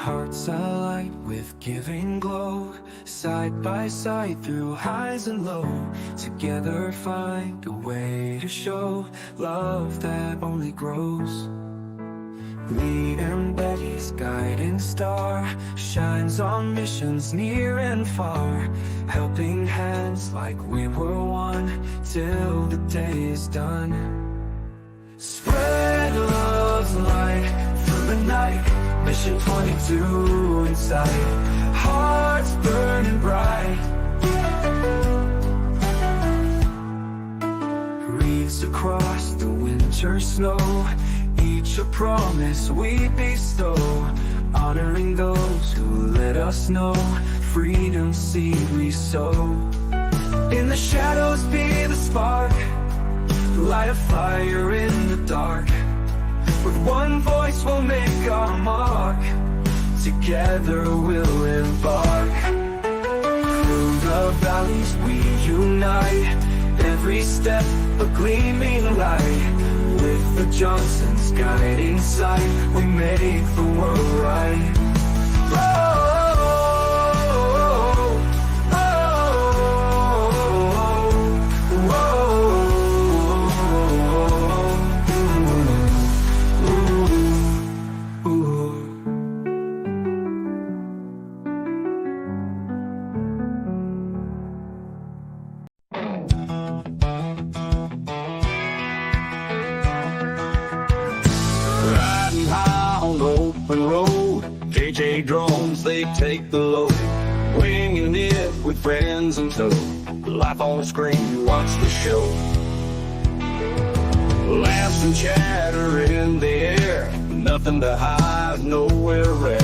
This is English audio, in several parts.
hearts alight with giving glow, side by side through highs and lows. Together find a way to show love that only grows. Lee and Betty's guiding star shines on missions near and far, helping hands like we were one till the day is done. Spread love's light through the night, Mission 22 in sight, hearts burning bright. Wreaths across the winter snow, each a promise we bestow, honoring those who let us know freedom's seed we sow. In the shadows be the spark, light a fire in the dark. With one voice we'll make our mark, together we'll embark. Through the valleys we unite, every step a gleaming light. With the Johnsons guiding sight, we make the world right. JJDrones, they take the load, winging it with friends in tow. Life on the screen, you watch the show. Laughs and chatter in the air, nothing to hide, nowhere rare.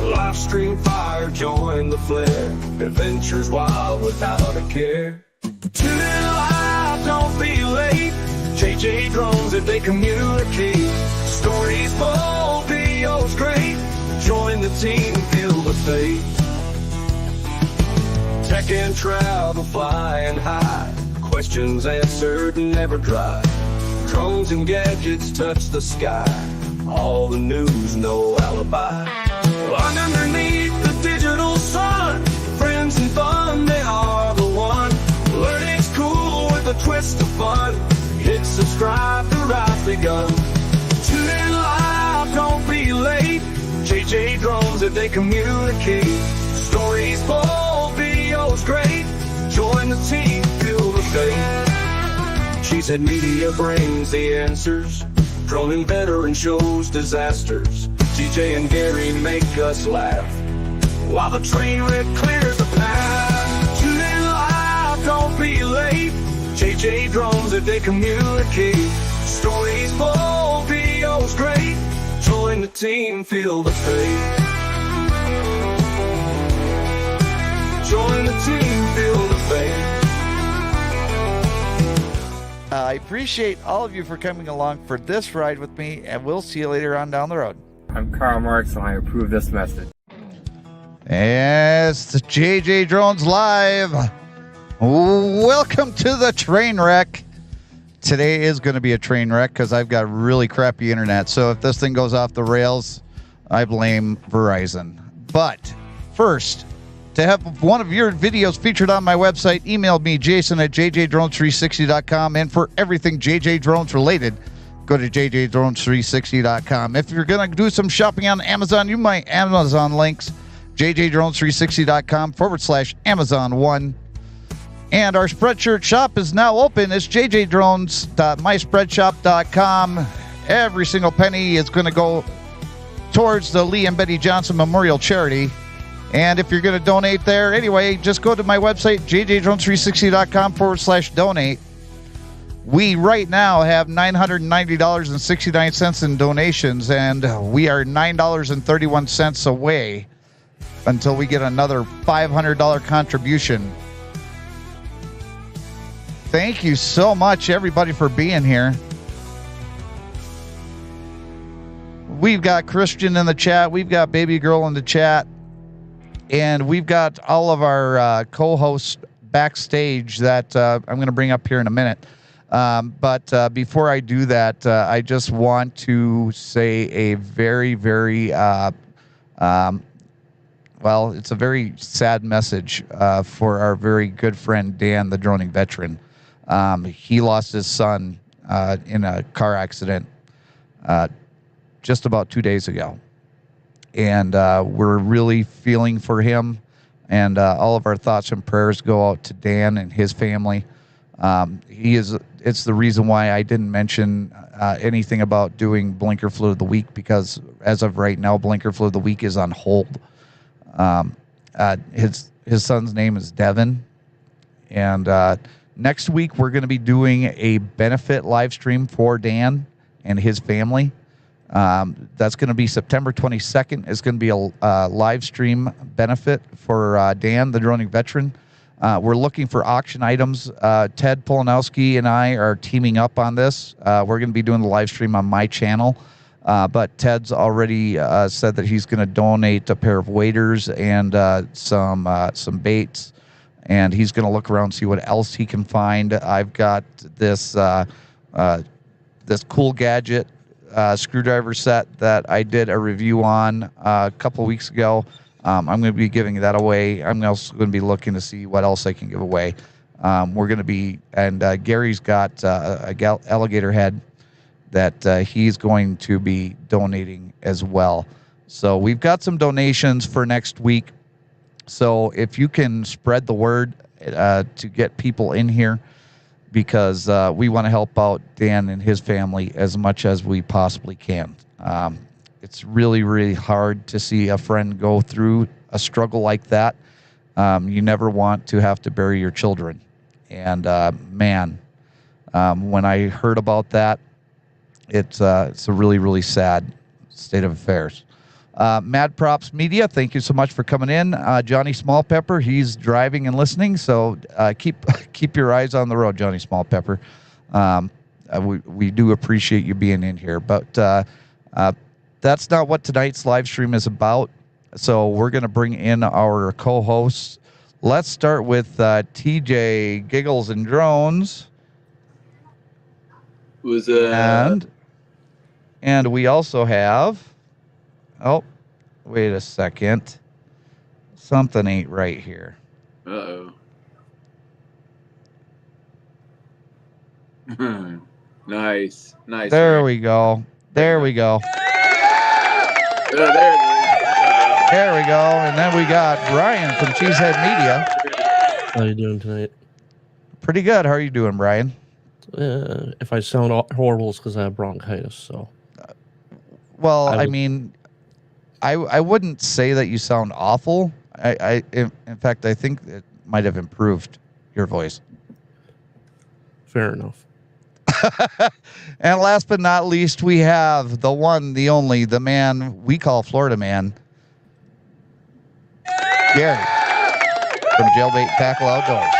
Live stream fire, join the flare, adventures wild without a care. Tune in live, don't be late. JJDrones, if they communicate, stories bold, videos great. Join the team, feel the fate. Tech and travel, flying high, questions answered, never dry. Drones and gadgets touch the sky, all the news, no alibi. Underneath the digital sun, friends and fun, they are the one. Learning's cool with a twist of fun. Hit subscribe, the ride's begun. Tune in live, don't be late. JJDrones, if they communicate, stories bold, videos great. Join the team, feel the fate. She said media brings the answers, drone and veteran shows disasters. DJ and Gary make us laugh, while the train wreck clears the path. Tune in live, don't be late. JJDrones, if they communicate, stories bold, videos great. Join the team, feel the fate. Join the team, feel the fate. I appreciate all of you for coming along for this ride with me, and we'll see you later on down the road. I'm Karl Marx, and I approve this message. It's the JJDrones Live. Welcome to the train wreck. Today is going to be a train wreck because I've got really crappy internet. So if this thing goes off the rails, I blame Verizon. But first, to have one of your videos featured on my website, email me, Jason at JJDrones360.com. And for everything JJDrones related, go to JJDrones360.com. If you're going to do some shopping on Amazon, use my Amazon links, JJDrones360.com/Amazon1. And our Spreadshirt shop is now open. It's jjdrones.myspreadshop.com. Every single penny is going to go towards the Lee and Betty Johnson Memorial Charity. And if you're going to donate there, anyway, just go to my website, jjdrones360.com/donate. We right now have $990.69 in donations, and we are $9.31 away until we get another $500 contribution. Thank you so much, everybody, for being here. We've got Christian in the chat. We've got Baby Girl in the chat. And we've got all of our co-hosts backstage that I'm going to bring up here in a minute. But before I do that, I just want to say a very, very Well, it's a very sad message for our very good friend Dan, the droning veteran. He lost his son in a car accident just about 2 days ago. And we're really feeling for him. And all of our thoughts and prayers go out to Dan and his family. It's the reason why I didn't mention anything about doing Blinker Flu of the Week, because as of right now, Blinker Flu of the Week is on hold. His son's name is Devin. And next week, we're going to be doing a benefit live stream for Dan and his family. That's going to be September 22nd. It's going to be a live stream benefit for Dan, the droning veteran. We're looking for auction items. Ted Polanowski and I are teaming up on this. We're going to be doing the live stream on my channel. But Ted's already said that he's going to donate a pair of waders and some baits. And he's going to look around and see what else he can find. I've got this this cool gadget screwdriver set that I did a review on a couple of weeks ago. I'm going to be giving that away. I'm also going to be looking to see what else I can give away. We're going to be, and Gary's got a alligator head that he's going to be donating as well. So we've got some donations for next week. So if you can spread the word to get people in here, because we want to help out Dan and his family as much as we possibly can. It's really, really hard to see a friend go through a struggle like that. You never want to have to bury your children. And man, when I heard about that, it's a really, really sad state of affairs. Mad Props Media, thank you so much for coming in. Johnny Smallpepper, he's driving and listening, so keep your eyes on the road, Johnny Smallpepper. We do appreciate you being in here, but that's not what tonight's live stream is about. So we're going to bring in our co-hosts. Let's start with TJ Giggles and Drones. And we also have... Oh, wait a second. Something ain't right here. Uh-oh. Nice. There we go. There we go. There we go. And then we got Brian from Cheesehead Media. How you doing tonight? Pretty good. How are you doing, Brian? If I sound horrible, it's because I have bronchitis. So. Well, I mean... I wouldn't say that you sound awful. In fact, I think it might have improved your voice. Fair enough. And last but not least, we have the one, the only, the man we call Florida Man, Gary from Jailbait Tackle Outdoors.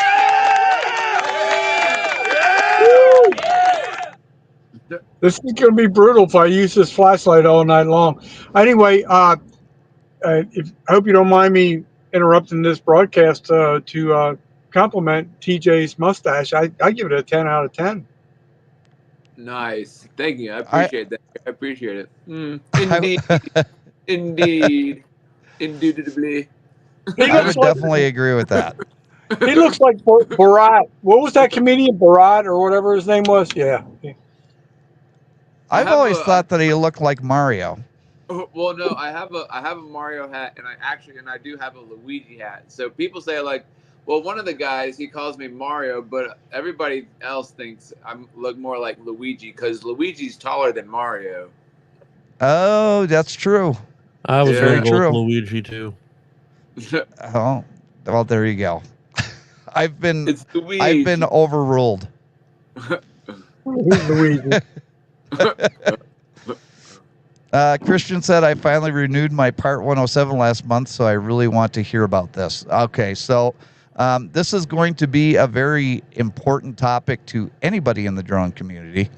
This is going to be brutal if I use this flashlight all night long. Anyway, I hope you don't mind me interrupting this broadcast to compliment TJ's mustache. I give it a 10 out of 10. Nice. Thank you. I appreciate that. I appreciate it. Indeed. Indeed. Indubitably. I would definitely agree with that. He looks like Borat. What was that comedian, Borat, or whatever his name was? Yeah. I've always thought that he looked like Mario. Well, no, I have a Mario hat, and I do have a Luigi hat. So people say like, well, one of the guys, he calls me Mario, but everybody else thinks I look more like Luigi because Luigi's taller than Mario. Oh, that's true. I was going to go with Luigi too. Oh, well, there you go. I've been overruled. Luigi. Christian said, I finally renewed my Part 107 last month, so I really want to hear about this. Okay, so this is going to be a very important topic to anybody in the drone community.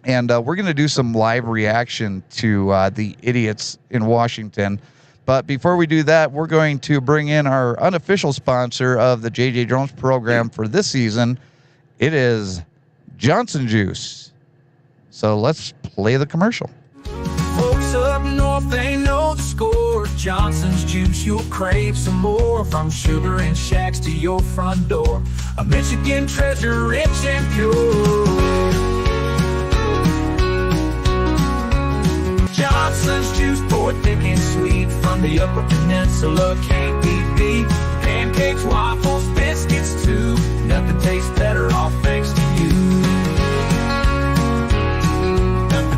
And we're going to do some live reaction to the idiots in Washington. But before we do that, we're going to bring in our unofficial sponsor of the JJDrones program for this season. It is Johnson Juice. So let's play the commercial. Folks up north, they know the score. Johnson's juice, you'll crave some more. From sugar and shacks to your front door, a Michigan treasure, rich and pure. Johnson's juice, poured thick and sweet from the Upper Peninsula, can't be beat. Pancakes, waffles, biscuits too. Nothing tastes better, all thanks to you.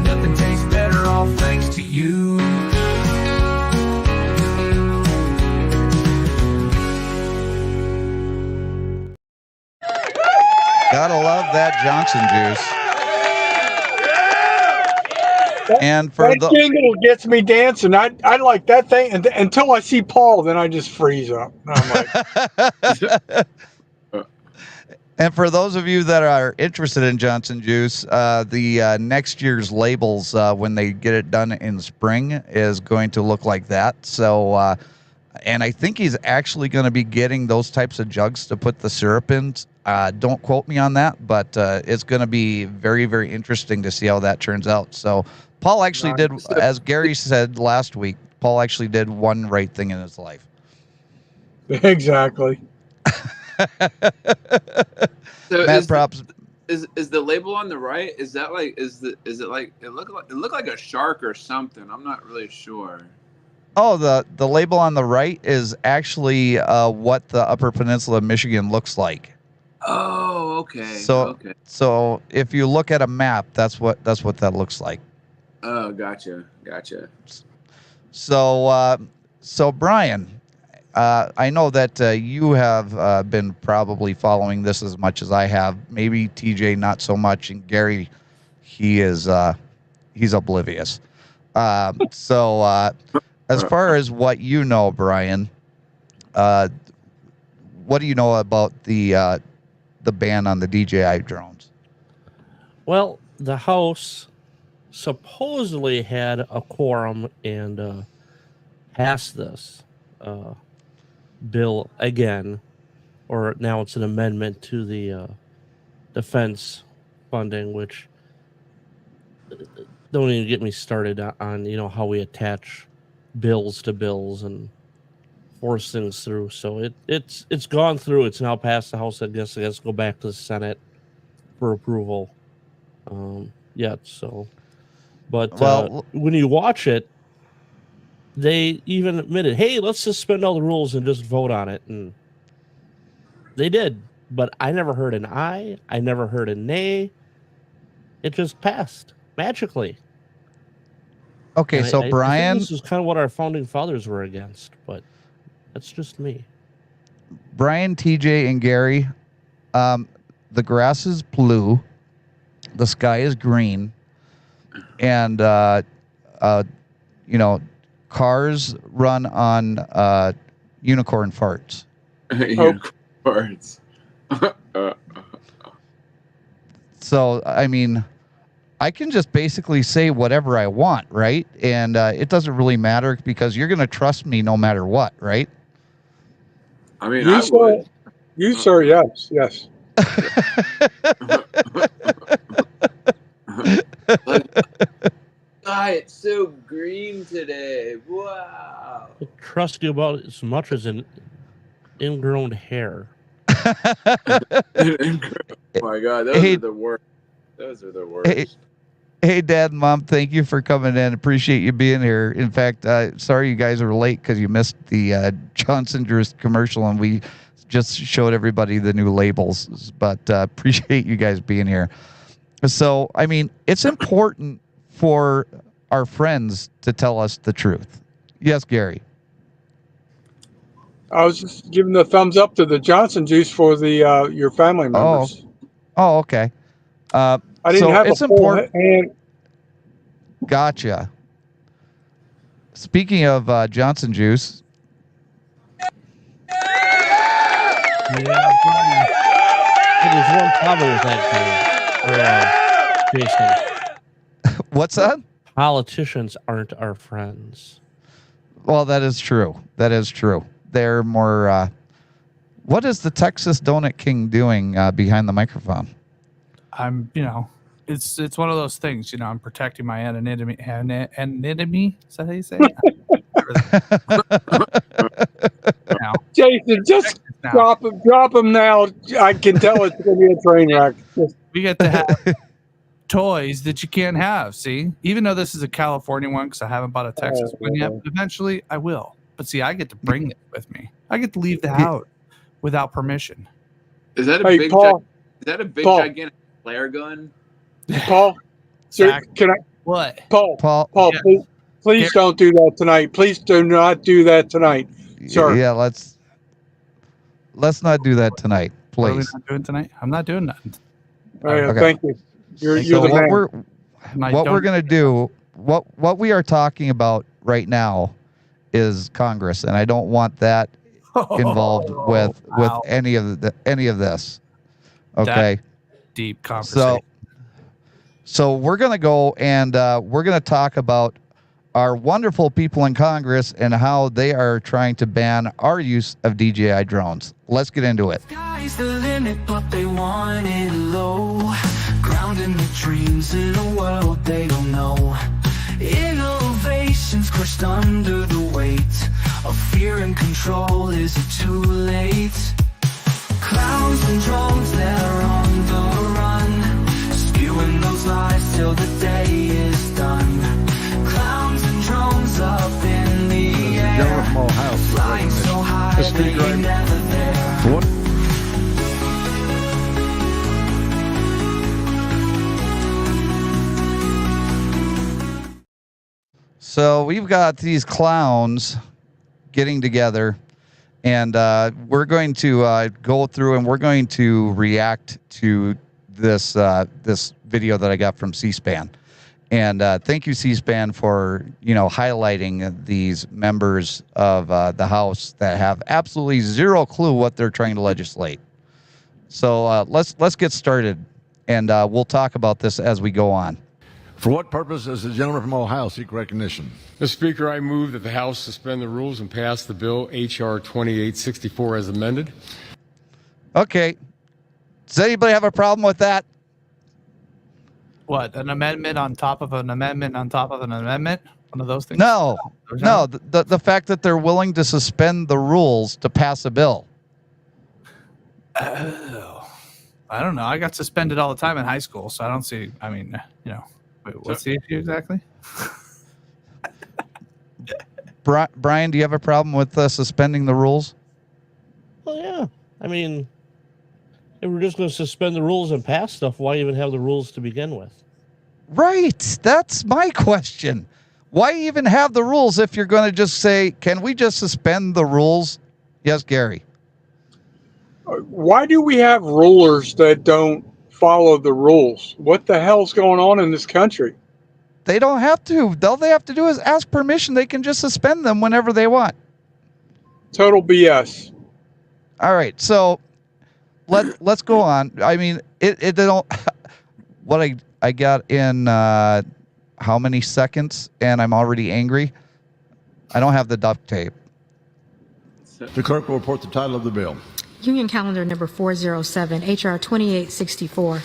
Nothing tastes better, all thanks to you. Gotta love that Johnson juice. And for That jingle gets me dancing. I like that thing until I see Paul, then I just freeze up. I'm like, And for those of you that are interested in Johnson Juice, the next year's labels, when they get it done in spring, is going to look like that. So, and I think he's actually going to be getting those types of jugs to put the syrup in. Don't quote me on that, but it's going to be very, very interesting to see how that turns out. So Paul actually did, as Gary said last week, Paul actually did one right thing in his life. exactly. So Mad props. Is the label on the right? Is that like it looked like a shark or something? I'm not really sure. Oh, the label on the right is actually what the Upper Peninsula of Michigan looks like. Oh, okay. So if you look at a map, that's what that looks like. Oh, gotcha. So Brian, I know that you have been probably following this as much as I have. Maybe TJ not so much, and Gary, he's oblivious. So as far as what you know, Brian, what do you know about the ban on the DJI drones? Well, the House supposedly had a quorum and passed this bill again, or now it's an amendment to the defense funding, which don't even get me started on how we attach bills to bills and force things through. So it's gone through. It's now passed the House. I guess it has to go back to the Senate for approval. But when you watch it, they even admitted, hey, let's suspend all the rules and just vote on it. And they did. But I never heard an aye. I never heard a nay. It just passed magically. Okay, so I Brian, think this is kind of what our founding fathers were against, but that's just me. Brian, TJ, and Gary, the grass is blue, the sky is green, and cars run on unicorn farts. Unicorn farts. So I mean, I can just basically say whatever I want, right? And it doesn't really matter because you're going to trust me no matter what, right? I mean, I would. You, sir, yes. God, it's so green today. Wow. I trust you about as much as an ingrown hair. Oh my God, those are the worst. Those are the worst. Hey, Dad and Mom, thank you for coming in. Appreciate you being here. In fact, sorry you guys are late because you missed the Johnson Juice commercial, and we just showed everybody the new labels. But appreciate you guys being here. So, I mean, it's important for our friends to tell us the truth. Yes, Gary. I was just giving the thumbs up to the Johnson Juice for the your family members. Oh, okay. I didn't have a full hand. Gotcha. Speaking of Johnson Juice. There's one problem with that, Jason. What's that? Politicians aren't our friends. Well, that is true. That is true. They're more. What is the Texas Donut King doing behind the microphone? I'm, it's one of those things, I'm protecting my anonymity. Is that how you say it? for that. Now, Jason, just now, drop him now. I can tell it's going to be a train wreck. we get to have toys that you can't have. See, even though this is a California one, because I haven't bought a Texas one yet, but eventually I will. But see, I get to bring it with me. I get to leave the house without permission. Is that a Hey, big? Paul. Is that a big Paul. gigantic flare gun? Paul, sir, can I? What? Paul, Yeah. please don't do that tonight. Please do not do that tonight, sir. Yeah, let's not do that tonight, What are we please. not doing tonight? I'm not doing nothing. All right, Okay. thank you. You're So the what man. we're gonna do, what we are talking about right now is Congress, and I don't want that involved with Wow. any of this. Okay. Deep conversation. So we're going to go and we're going to talk about our wonderful people in Congress and how they are trying to ban our use of DJI drones. Let's get into it. Sky's the limit, but they want it low. Grounding their dreams in a world they don't know. Innovations crushed under the weight of fear and control. Is it too late? Clowns and drones, they're on the run, spewing those lies till the day is done. Clowns and drones up in the air, flying so high they ain't never there. So we've got these clowns getting together, and we're going to go through and we're going to react to this this video that I got from C-SPAN. And thank you, C-SPAN, for highlighting these members of the House that have absolutely zero clue what they're trying to legislate. So let's get started, and we'll talk about this as we go on. For what purpose does the gentleman from Ohio seek recognition? Mr. Speaker, I move that the House suspend the rules and pass the bill H.R. 2864 as amended. Okay. Does anybody have a problem with that? What, an amendment on top of an amendment on top of an amendment? One of those things? No. The fact that they're willing to suspend the rules to pass a bill. Oh, I don't know. I got suspended all the time in high school, so I don't see. I mean, wait, what's the issue exactly? Brian, do you have a problem with suspending the rules? Well, yeah. I mean, if we're just going to suspend the rules and pass stuff, why even have the rules to begin with? Right. That's my question. Why even have the rules if you're going to just say, can we just suspend the rules? Yes, Gary. Why do we have rulers that don't follow the rules? What the hell's going on in this country? They don't have to. All they have to do is ask permission. They can just suspend them whenever they want. Total BS. All right. So let's go on. I mean, it don't. What I got in how many seconds, and I'm already angry. I don't have the duct tape. The clerk will report the title of the bill. Union Calendar number 407, H.R. 2864,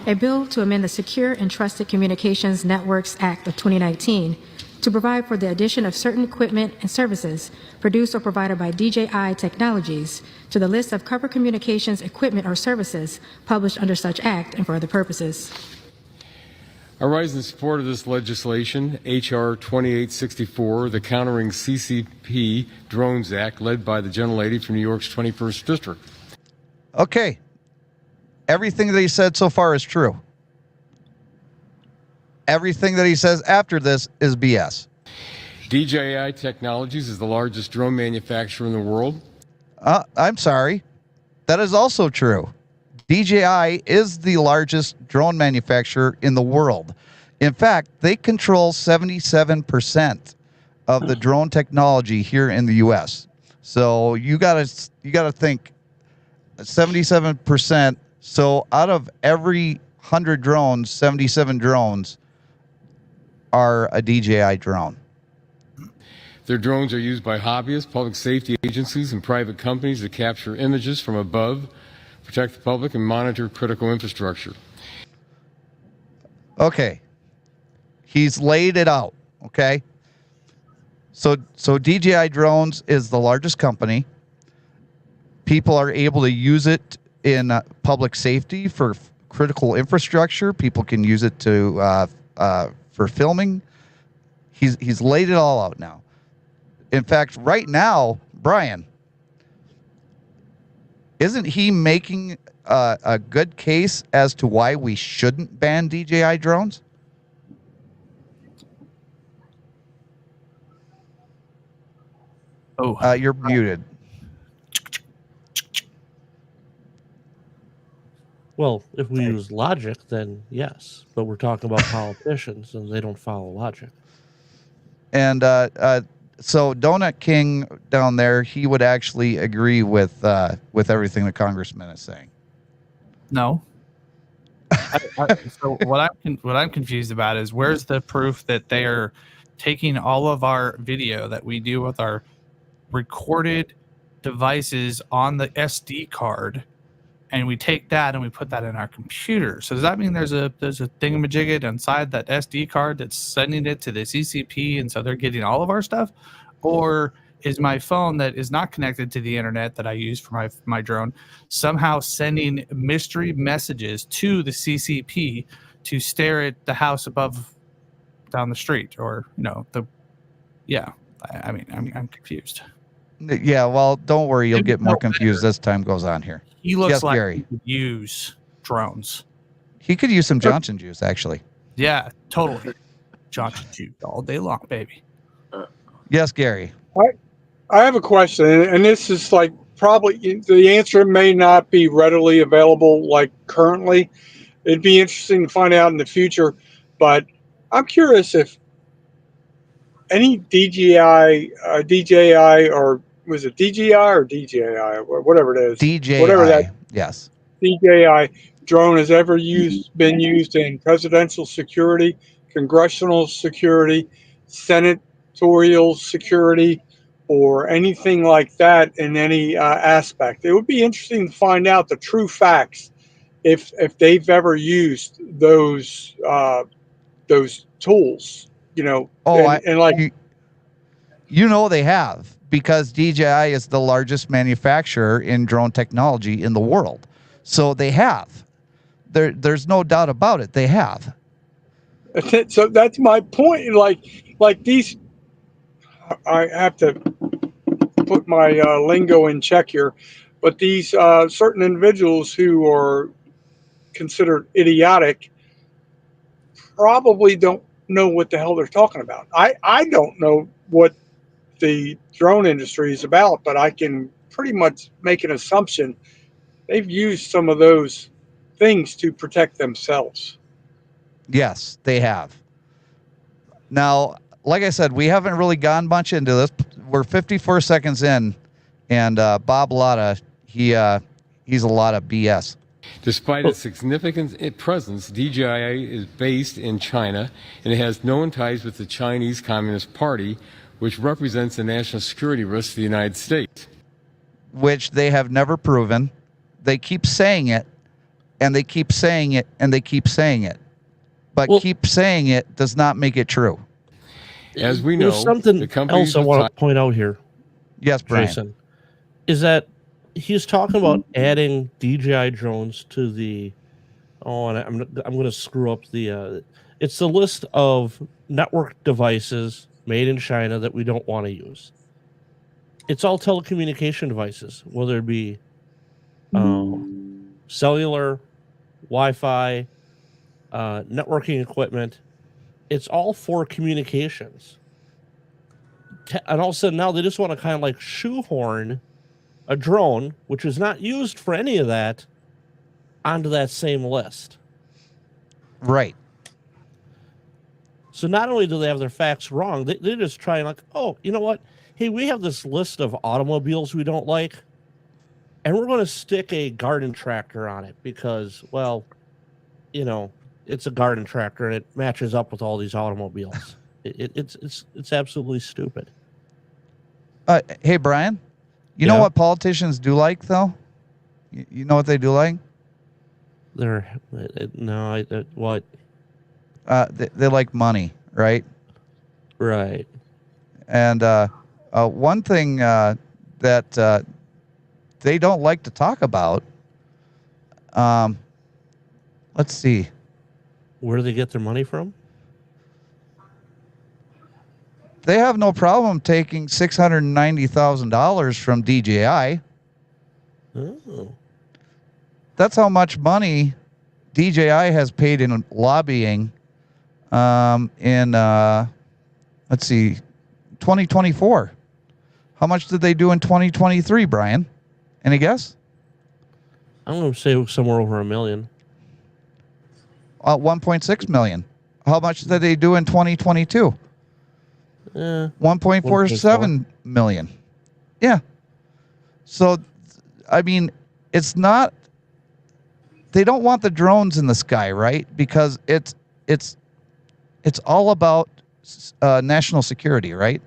a bill to amend the Secure and Trusted Communications Networks Act of 2019 to provide for the addition of certain equipment and services produced or provided by DJI Technologies to the list of covered communications equipment or services published under such act and for other purposes. I rise in support of this legislation, H.R. 2864, the Countering CCP Drones Act, led by the gentlelady from New York's 21st District. Okay. Everything that he said so far is true. Everything that he says after this is BS. DJI Technologies is the largest drone manufacturer in the world. I'm sorry. That is also true. DJI is the largest drone manufacturer in the world. In fact, they control 77% of the drone technology here in the U.S. So you gotta think 77%. So out of every 100 drones, 77 drones are a DJI drone. Their drones are used by hobbyists, public safety agencies, and private companies to capture images from above, protect the public, and monitor critical infrastructure. Okay. He's laid it out, okay? So DJI Drones is the largest company. People are able to use it in public safety for critical infrastructure. People can use it to for filming. He's laid it all out now. In fact, right now, Brian, isn't he making a good case as to why we shouldn't ban DJI drones? Oh, you're muted. Well, if we use logic, then yes. But we're talking about politicians, and they don't follow logic. And so Donut King down there, he would actually agree with everything the congressman is saying. No. So what I'm confused about is where's the proof that they are taking all of our video that we do with our recorded devices on the SD card, and we take that and we put that in our computer? So does that mean there's a thingamajigget inside that SD card that's sending it to the CCP, and so they're getting all of our stuff? Or is my phone that is not connected to the internet that I use for my drone somehow sending mystery messages to the CCP to stare at the house above down the street? Or, I mean, I'm confused. Yeah, well, don't worry. You'll get more confused as time goes on here. He looks yes, like Gary. he could use drones. He could use some Johnson juice, actually. Yeah, totally. Johnson juice all day long, baby. Yes, Gary. I have a question, and this is like probably the answer may not be readily available like currently. It'd be interesting to find out in the future, but I'm curious if any DJI, or was it DJI or DJI, or whatever it is? DJI, whatever that, yes. DJI drone has ever been used in presidential security, congressional security, senatorial security, or anything like that in any aspect. It would be interesting to find out the true facts if they've ever used those tools, they have, because DJI is the largest manufacturer in drone technology in the world. So they have. There's no doubt about it. They have. So that's my point. Like these, I have to put my lingo in check here, but these certain individuals who are considered idiotic probably don't know what the hell they're talking about. I don't know what the drone industry is about, but I can pretty much make an assumption they've used some of those things to protect themselves. Yes, they have. Now, like I said, we haven't really gone much into this. We're 54 seconds in, and Bob Latta, he's a lot of BS. Despite its significant presence, DJI is based in China, and it has known ties with the Chinese Communist Party, which represents a national security risk to the United States. Which they have never proven. They keep saying it, and they keep saying it, and they keep saying it. But keep saying it does not make it true. As we know, there's something else I want to point out here. Yes, Brian. Jason, is that he's talking about adding DJI drones to the. Oh, and I'm going to screw up the. It's the list of network devices made in China that we don't want to use. It's all telecommunication devices, whether it be cellular, Wi-Fi, networking equipment. It's all for communications. And all of a sudden now they just want to kind of like shoehorn a drone, which is not used for any of that, onto that same list. Right. So not only do they have their facts wrong, they're just trying like, oh, you know what? Hey, we have this list of automobiles we don't like, and we're going to stick a garden tractor on it because, well, it's a garden tractor and it matches up with all these automobiles. It's absolutely stupid. Hey, Brian, you know what politicians do like, though? You know what they do like? What? They like money, right? Right. And one thing that they don't like to talk about, let's see. Where do they get their money from? They have no problem taking $690,000 from DJI. Oh. That's how much money DJI has paid in lobbying in, let's see, 2024. How much did they do in 2023, Brian? Any guess? I'm going to say somewhere over $1 million. 1.6 million. How much did they do in 2022? 1.47 million. Yeah. So, I mean, it's not, they don't want the drones in the sky, right? Because it's all about national security, right?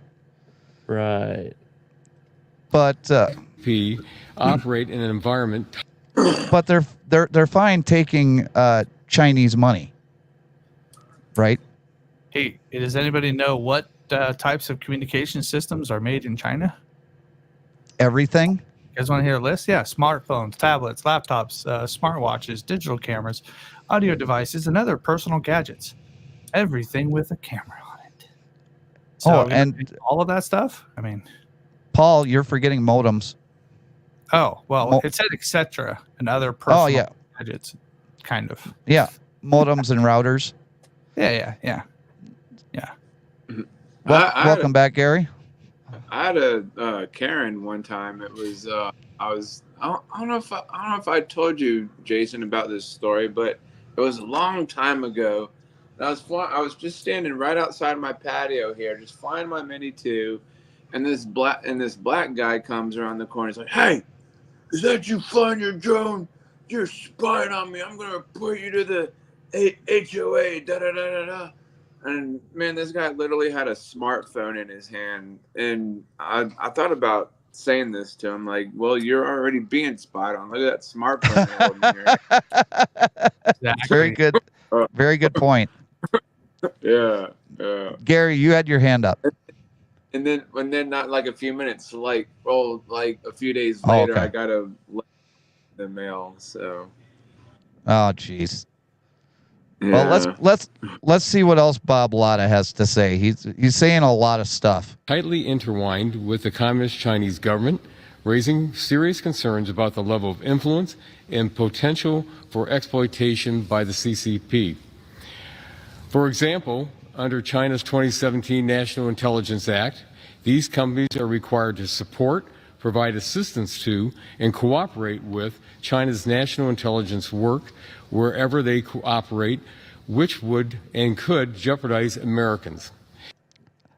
Right. But operate in an environment. But they're fine taking Chinese money, right? Hey, does anybody know what types of communication systems are made in China? Everything. You guys want to hear a list? Yeah, smartphones, tablets, laptops, smartwatches, digital cameras, audio devices, and other personal gadgets. Everything with a camera on it. So, and all of that stuff? I mean, Paul, you're forgetting modems. Oh, well, it said etc. and other personal gadgets, kind of. Yeah, modems and routers. Yeah. Welcome back, Gary. I had a Karen one time. It was I don't know if I told you, Jason, about this story, but it was a long time ago. And I was just standing right outside my patio here, just flying my Mini 2, and this black guy comes around the corner. He's like, "Hey, is that you flying your drone? You're spying on me. I'm gonna report you to the HOA." Da da da da da. And man, this guy literally had a smartphone in his hand, and I thought about saying this to him, like, "Well, you're already being spied on. Look at that smartphone you're holding here." Very good. Very good point. Yeah. Gary, you had your hand up. And then not like a few minutes, like a few days later, I got the mail. So. Oh, jeez. Yeah. Well, let's see what else Bob Latta has to say. He's saying a lot of stuff. Tightly intertwined with the Communist Chinese government, raising serious concerns about the level of influence and potential for exploitation by the CCP. For example, under China's 2017 National Intelligence Act, these companies are required to support, provide assistance to, and cooperate with China's national intelligence work wherever they cooperate, which would and could jeopardize Americans.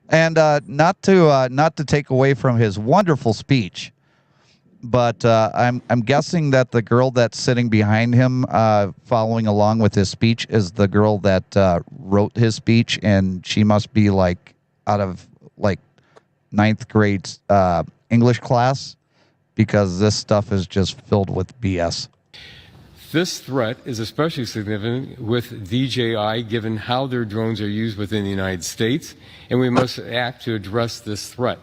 And not to take away from his wonderful speech, but I'm guessing that the girl that's sitting behind him, following along with his speech, is the girl that wrote his speech, and she must be like out of like 9th grade English class, because this stuff is just filled with BS. This threat is especially significant with DJI, given how their drones are used within the United States, and we must act to address this threat.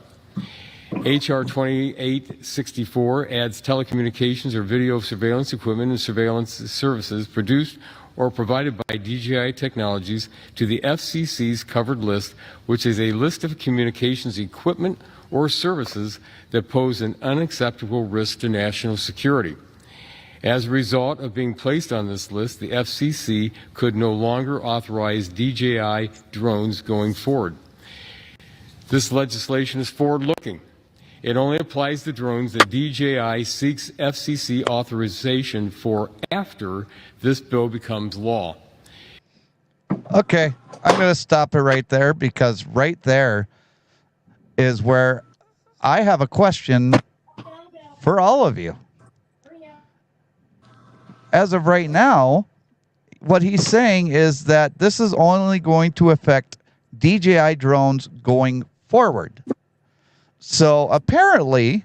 H.R. 2864 adds telecommunications or video surveillance equipment and surveillance services produced or provided by DJI Technologies to the FCC's covered list, which is a list of communications equipment or services that pose an unacceptable risk to national security. As a result of being placed on this list, the FCC could no longer authorize DJI drones going forward. This legislation is forward-looking. It only applies to drones that DJI seeks FCC authorization for after this bill becomes law. Okay, I'm going to stop it right there, because right there is where I have a question for all of you. As of right now, what he's saying is that this is only going to affect DJI drones going forward. So apparently,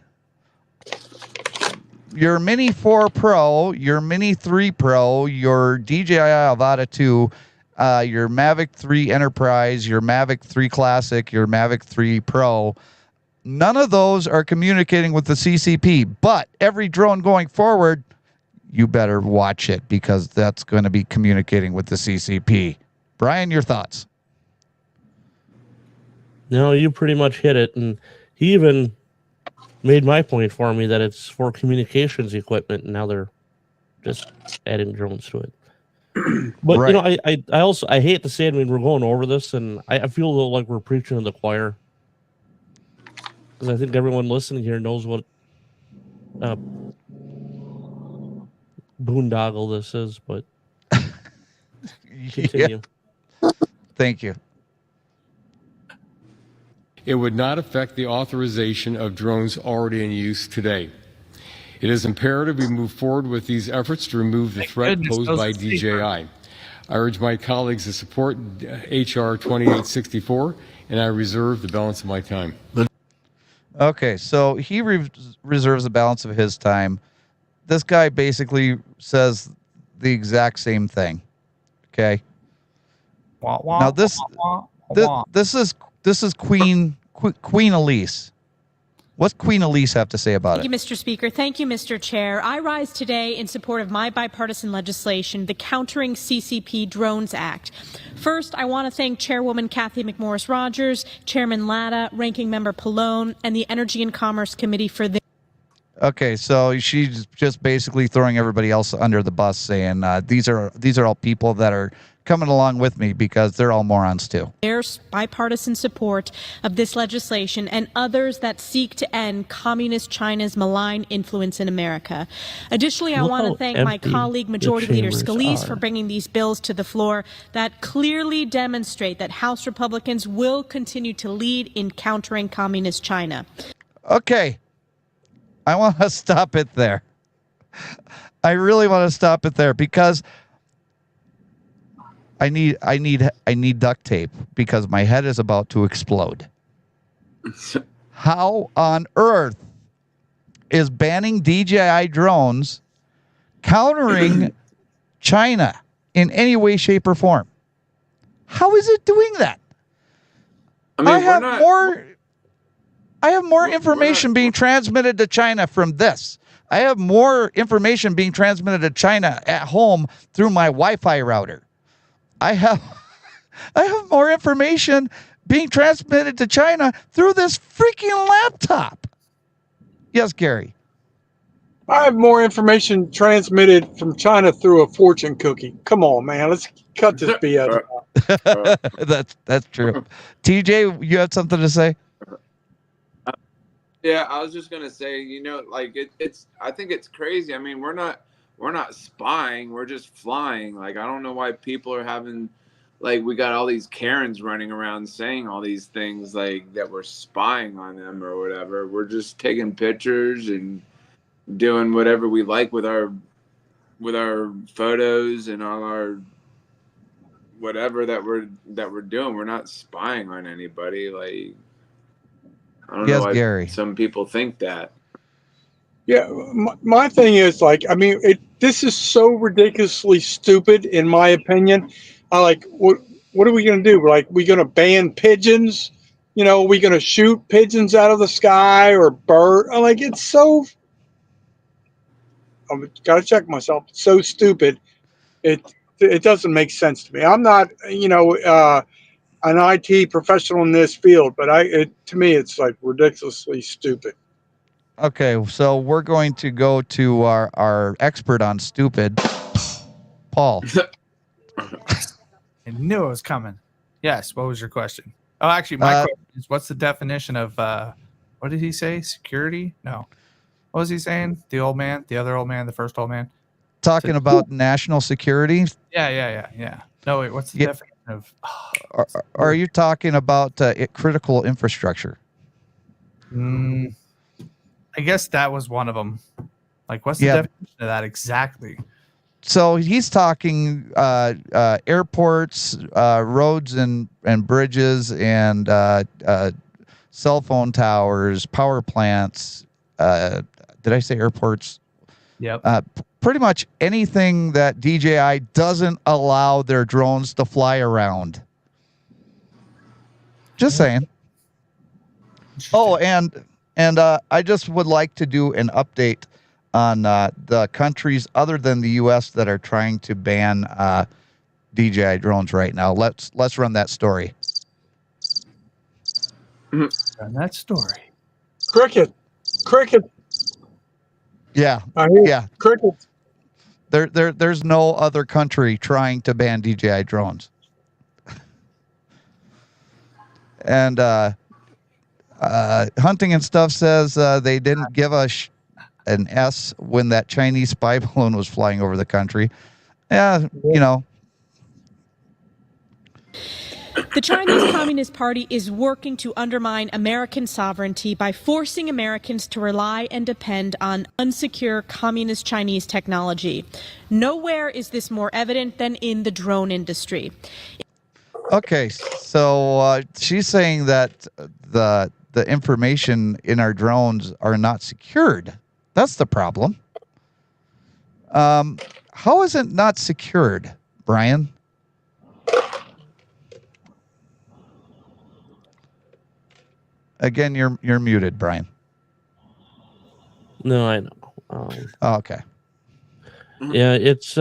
your Mini 4 Pro, your Mini 3 Pro, your DJI Avata 2, your Mavic 3 Enterprise, your Mavic 3 Classic, your Mavic 3 Pro, none of those are communicating with the CCP. But every drone going forward, you better watch it because that's going to be communicating with the CCP. Brian, your thoughts? No, you pretty much hit it. And he even made my point for me that it's for communications equipment, and now they're just adding drones to it. But Right. you know, I also hate to say it. I mean, we're going over this, and I feel like we're preaching to the choir, because I think everyone listening here knows what boondoggle this is. But continue. Yeah. Thank you. It would not affect the authorization of drones already in use today. It is imperative we move forward with these efforts to remove the threat posed by DJI. I urge my colleagues to support H.R. 2864, and I reserve the balance of my time. Okay, so he reserves the balance of his time. This guy basically says the exact same thing. Okay. Now this is Queen Elise. What's Queen Elise have to say about Thank it? you, Mr. Speaker. Thank you, Mr. Chair. I rise today in support of my bipartisan legislation, the Countering CCP Drones Act. First, I want to thank Chairwoman Kathy McMorris Rogers, Chairman Latta, Ranking Member Pallone, and the Energy and Commerce Committee for this. Okay, so she's just basically throwing everybody else under the bus, saying these are all people that are coming along with me because they're all morons too. There's bipartisan support of this legislation and others that seek to end communist China's malign influence in America. Additionally, I want to thank my colleague, Majority Leader Scalise, for bringing these bills to the floor that clearly demonstrate that House Republicans will continue to lead in countering communist China. Okay, I want to stop it there. I really want to stop it there because I need duct tape because my head is about to explode. How on earth is banning DJI drones countering China in any way, shape, or form? How is it doing that? I mean, I have more information being transmitted to China from this. I have more information being transmitted to China at home through my Wi-Fi router. I have more information being transmitted to China through this freaking laptop. Yes, Gary. I have more information transmitted from China through a fortune cookie. Come on, man. Let's cut this BS. That's true. TJ, you have something to say? Yeah, I was just gonna say, you know, like it's. I think it's crazy. I mean, we're not spying. We're just flying. Like, I don't know why people are having, like, we got all these Karens running around saying all these things like that we're spying on them or whatever. We're just taking pictures and doing whatever we like with our photos and all our whatever that we're doing. We're not spying on anybody. Like, I don't know why Gary. Some people think that. Yeah, my thing is, like, I mean, this is so ridiculously stupid, in my opinion. What are we going to do? Like, we going to ban pigeons? You know, are we going to shoot pigeons out of the sky or bird? I'm like, it's so. I've got to check myself. It's so stupid. It doesn't make sense to me. I'm not, an IT professional in this field, but to me, it's like ridiculously stupid. Okay, so we're going to go to our expert on stupid, Paul. I knew it was coming. Yes. What was your question? Oh, actually, my question is, what's the definition of what did he say? Security? No. What was he saying? The old man, the other old man, the first old man. Talking about national security. Yeah. No, wait. What's the definition of? Are you talking about critical infrastructure? I guess that was one of them. Like, what's the definition of that exactly? So he's talking airports, roads and bridges, and cell phone towers, power plants. Did I say airports? Yep. pretty much anything that DJI doesn't allow their drones to fly around. Just saying. Oh, and I just would like to do an update on the countries other than the U.S. that are trying to ban DJI drones right now. Let's run that story. Run that story. Cricket. Yeah, I hear yeah. cricket. There's no other country trying to ban DJI drones. And Hunting and Stuff says they didn't give us an S when that Chinese spy balloon was flying over the country. Yeah, you know. The Chinese Communist Party is working to undermine American sovereignty by forcing Americans to rely and depend on unsecure communist Chinese technology. Nowhere is this more evident than in the drone industry. Okay, so she's saying that the information in our drones are not secured. That's the problem. How is it not secured, Brian? Again, you're muted, Brian. No, I know. Oh, okay. Yeah, it's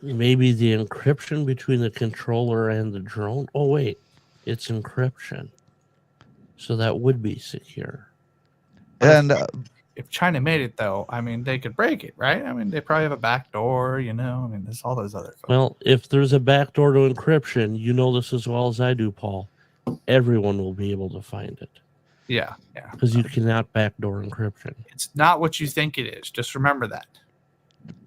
maybe the encryption between the controller and the drone. Oh, wait, it's encryption. So that would be secure. And if China made it, though, I mean, they could break it, right? I mean, they probably have a back door, you know. I mean, there's all those other folks. Well, if there's a backdoor to encryption, you know this as well as I do, Paul. Everyone will be able to find it. Yeah. Because you cannot backdoor encryption. It's not what you think it is. Just remember that.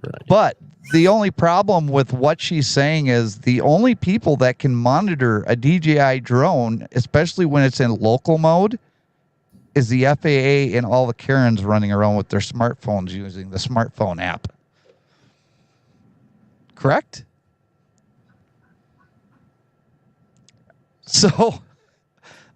Right. But the only problem with what she's saying is the only people that can monitor a DJI drone, especially when it's in local mode, is the FAA and all the Karens running around with their smartphones using the smartphone app. Correct? So,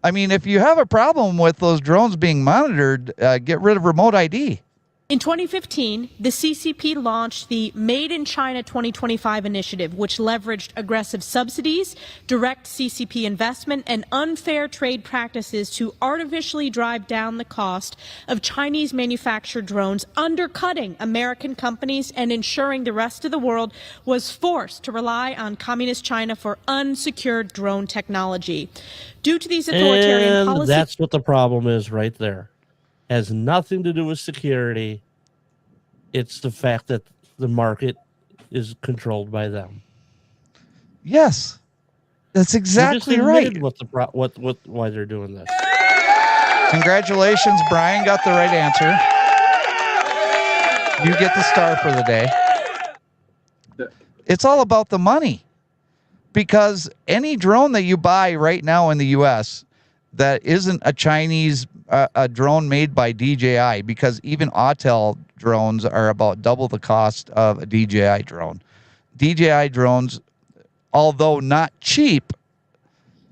I mean, if you have a problem with those drones being monitored, get rid of remote ID. In 2015, the CCP launched the Made in China 2025 initiative, which leveraged aggressive subsidies, direct CCP investment, and unfair trade practices to artificially drive down the cost of Chinese manufactured drones, undercutting American companies and ensuring the rest of the world was forced to rely on communist China for unsecured drone technology. Due to these authoritarian policies, that's what the problem is right there. Has nothing to do with security. It's the fact that the market is controlled by them. Yes, that's exactly right. Why they're doing this. Congratulations, Brian got the right answer. You get the star for the day. It's all about the money, because any drone that you buy right now in the U.S. that isn't a Chinese a drone made by DJI, because even Autel drones are about double the cost of a DJI drone. DJI drones, although not cheap,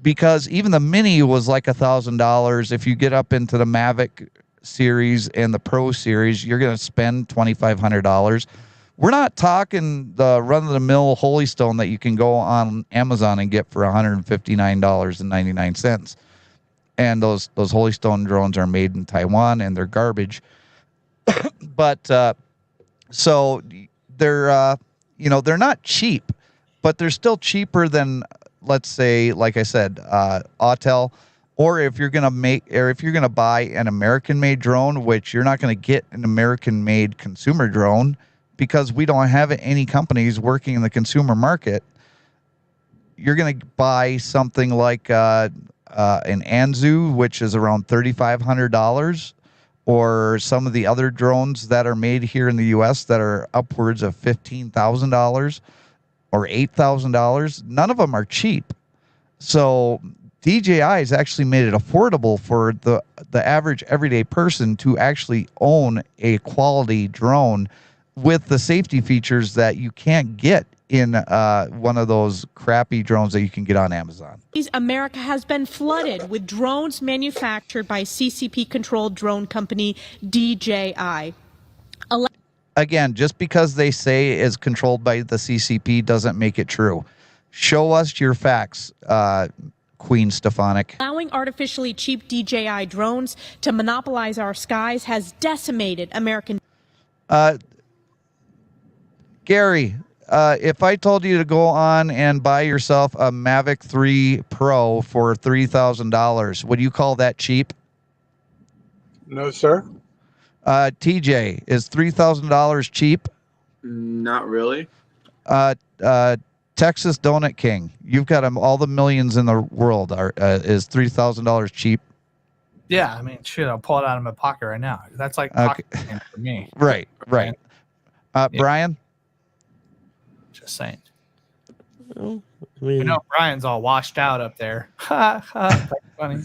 because even the Mini was like $1,000. If you get up into the Mavic series and the Pro series, you're going to spend $2,500. We're not talking the run-of-the-mill Holy Stone that you can go on Amazon and get for $159.99. And those Holy Stone drones are made in Taiwan and they're garbage. But so they're they're not cheap, but they're still cheaper than, let's say, like I said, Autel. Or if you're gonna buy an American-made drone, which you're not gonna get an American-made consumer drone because we don't have any companies working in the consumer market. You're gonna buy something like an Anzu, which is around $3,500, or some of the other drones that are made here in the U.S. that are upwards of $15,000 or $8,000. None of them are cheap. So DJI has actually made it affordable for the average everyday person to actually own a quality drone with the safety features that you can't get in one of those crappy drones that you can get on Amazon. America has been flooded with drones manufactured by CCP-controlled drone company DJI. again, just because they say is controlled by the CCP doesn't make it true. Show us your facts, Queen Stefanik. Allowing artificially cheap DJI drones to monopolize our skies has decimated American. Gary, if I told you to go on and buy yourself a Mavic 3 Pro for $3,000, would you call that cheap? No, sir. TJ, is $3,000 cheap? Not really. Texas Donut King, you've got all the millions in the world. Is $3,000 cheap? Yeah, I mean, shit, I'll pull it out of my pocket right now. That's like pocket money for me. Right. Yeah. Brian? Just saying. Well, I mean, you know, Brian's all washed out up there. Ha ha. Funny.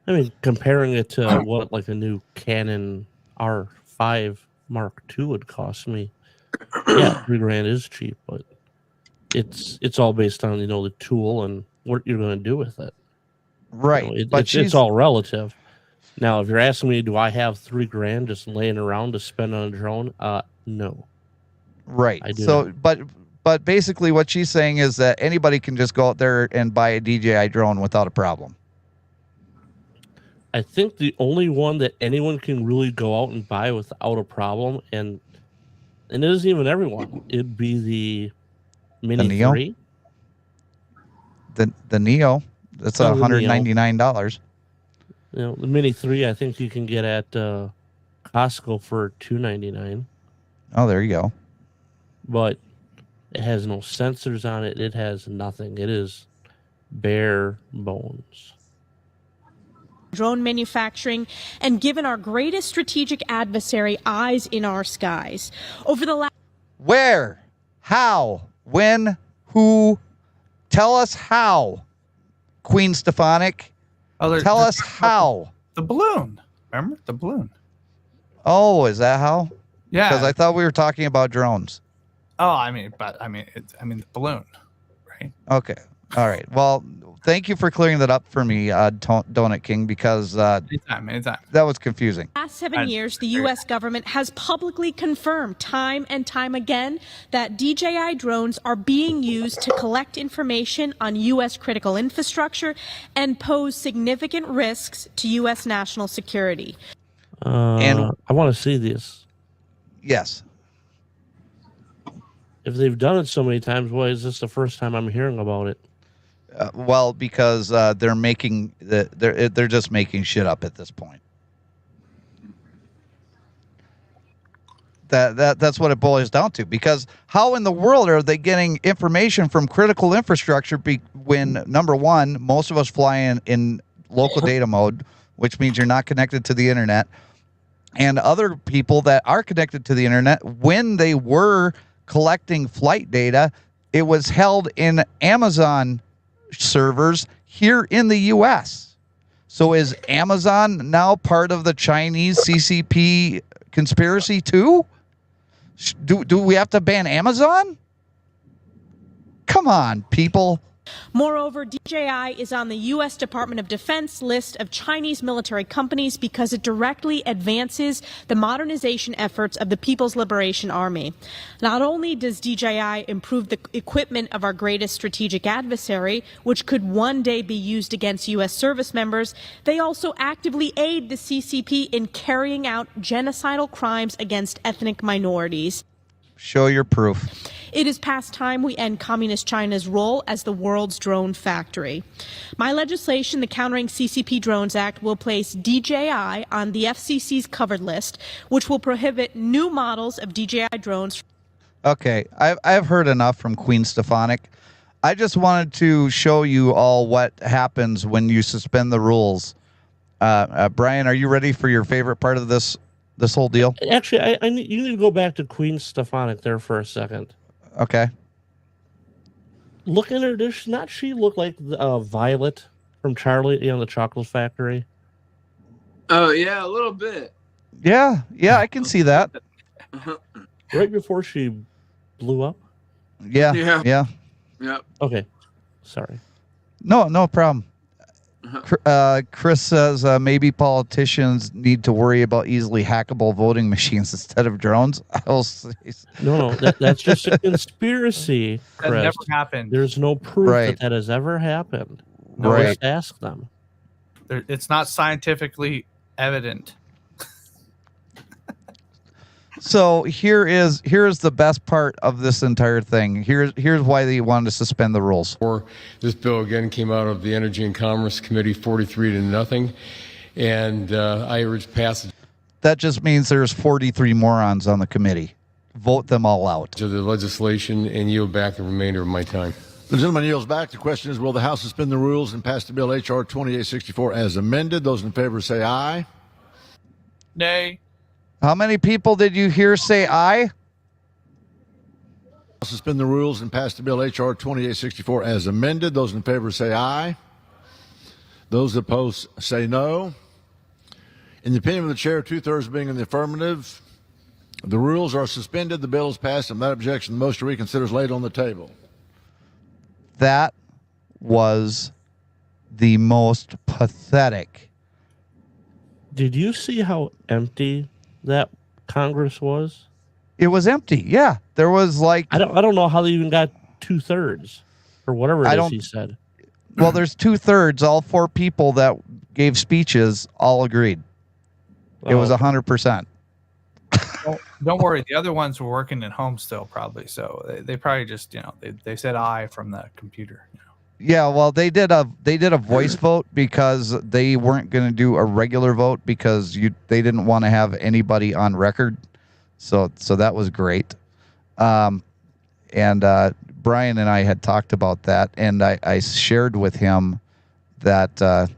I mean, comparing it to what like a new Canon R5 Mark II would cost me, yeah, $3,000 is cheap, but it's all based on the tool and what you're going to do with it. Right, but it's all relative. Now, if you're asking me, do I have $3,000 just laying around to spend on a drone? No. Right. I do so, but basically, what she's saying is that anybody can just go out there and buy a DJI drone without a problem. I think the only one that anyone can really go out and buy without a problem, and it isn't even everyone, it'd be the Mini Neo? 3. The Neo, that's $199. The Mini 3, I think you can get at Costco for $299. Oh, there you go. But it has no sensors on it. It has nothing. It is bare bones. Drone manufacturing, and given our greatest strategic adversary eyes in our skies. Over the last... Where? How? When? Who? Tell us how, Queen Stefanik. Tell us how. The balloon. Remember? The balloon. Oh, is that how? Yeah. Because I thought we were talking about drones. Oh, I mean the balloon, right? Okay. All right. Well, thank you for clearing that up for me, Donut King, because anytime. That was confusing. Last 7 years, the U.S. government has publicly confirmed time and time again that DJI drones are being used to collect information on U.S. critical infrastructure and pose significant risks to U.S. national security. And I want to see this. Yes. If they've done it so many times, why is this the first time I'm hearing about it? Well, because they're making they're just making shit up at this point. That's what it boils down to. Because how in the world are they getting information from critical infrastructure when, number one, most of us fly in local data mode, which means you're not connected to the internet, and other people that are connected to the internet, when they were collecting flight data, it was held in Amazon servers here in the U.S. So is Amazon now part of the Chinese CCP conspiracy too? Do we have to ban Amazon? Come on, people. Moreover, DJI is on the U.S. Department of Defense list of Chinese military companies because it directly advances the modernization efforts of the People's Liberation Army. Not only does DJI improve the equipment of our greatest strategic adversary, which could one day be used against U.S. service members, they also actively aid the CCP in carrying out genocidal crimes against ethnic minorities. Show your proof. It is past time we end Communist China's role as the world's drone factory. My legislation, the Countering CCP Drones Act, will place DJI on the FCC's covered list, which will prohibit new models of DJI drones. Okay, I've heard enough from Queen Stefanik. I just wanted to show you all what happens when you suspend the rules. Brian, are you ready for your favorite part of this whole deal? Actually, you need to go back to Queen Stefanik there for a second. Okay. Look at her. Does not she look like Violet from Charlie the Chocolate Factory? Oh, yeah, a little bit. Yeah, I can see that. Right before she blew up? Yeah. Yep. Okay. Sorry. No problem. Chris says maybe politicians need to worry about easily hackable voting machines instead of drones. No, that's just a conspiracy, Chris. That never happened. There's no proof Right. that has ever happened. Right. Just ask them. It's not scientifically evident. So here's the best part of this entire thing. Here's why they wanted to suspend the rules. This bill again came out of the Energy and Commerce Committee 43-0, and I urge passage. That just means there's 43 morons on the committee. Vote them all out. Of the legislation and yield back the remainder of my time. The gentleman yields back. The question is, will the House suspend the rules and pass the bill H.R. 2864 as amended? Those in favor say aye. Nay. How many people did you hear say aye? Suspend the rules and pass the bill H.R. 2864 as amended. Those in favor say aye. Those opposed say no. In the opinion of the chair, 2/3 being in the affirmative, the rules are suspended. The bill is passed, and without objection, the motion to reconsider is laid on the table. That was the most pathetic. Did you see how empty that Congress was? It was empty. Yeah, there was like I don't know how they even got 2/3 or whatever it is he said. Well, there's 2/3. All 4 people that gave speeches all agreed. It was 100%. Don't worry. The other ones were working at home still, probably. So they probably just, they said aye from the computer. Yeah, well, they did a voice vote because they weren't going to do a regular vote because they didn't want to have anybody on record. So that was great. And Brian and I had talked about that, and I shared with him that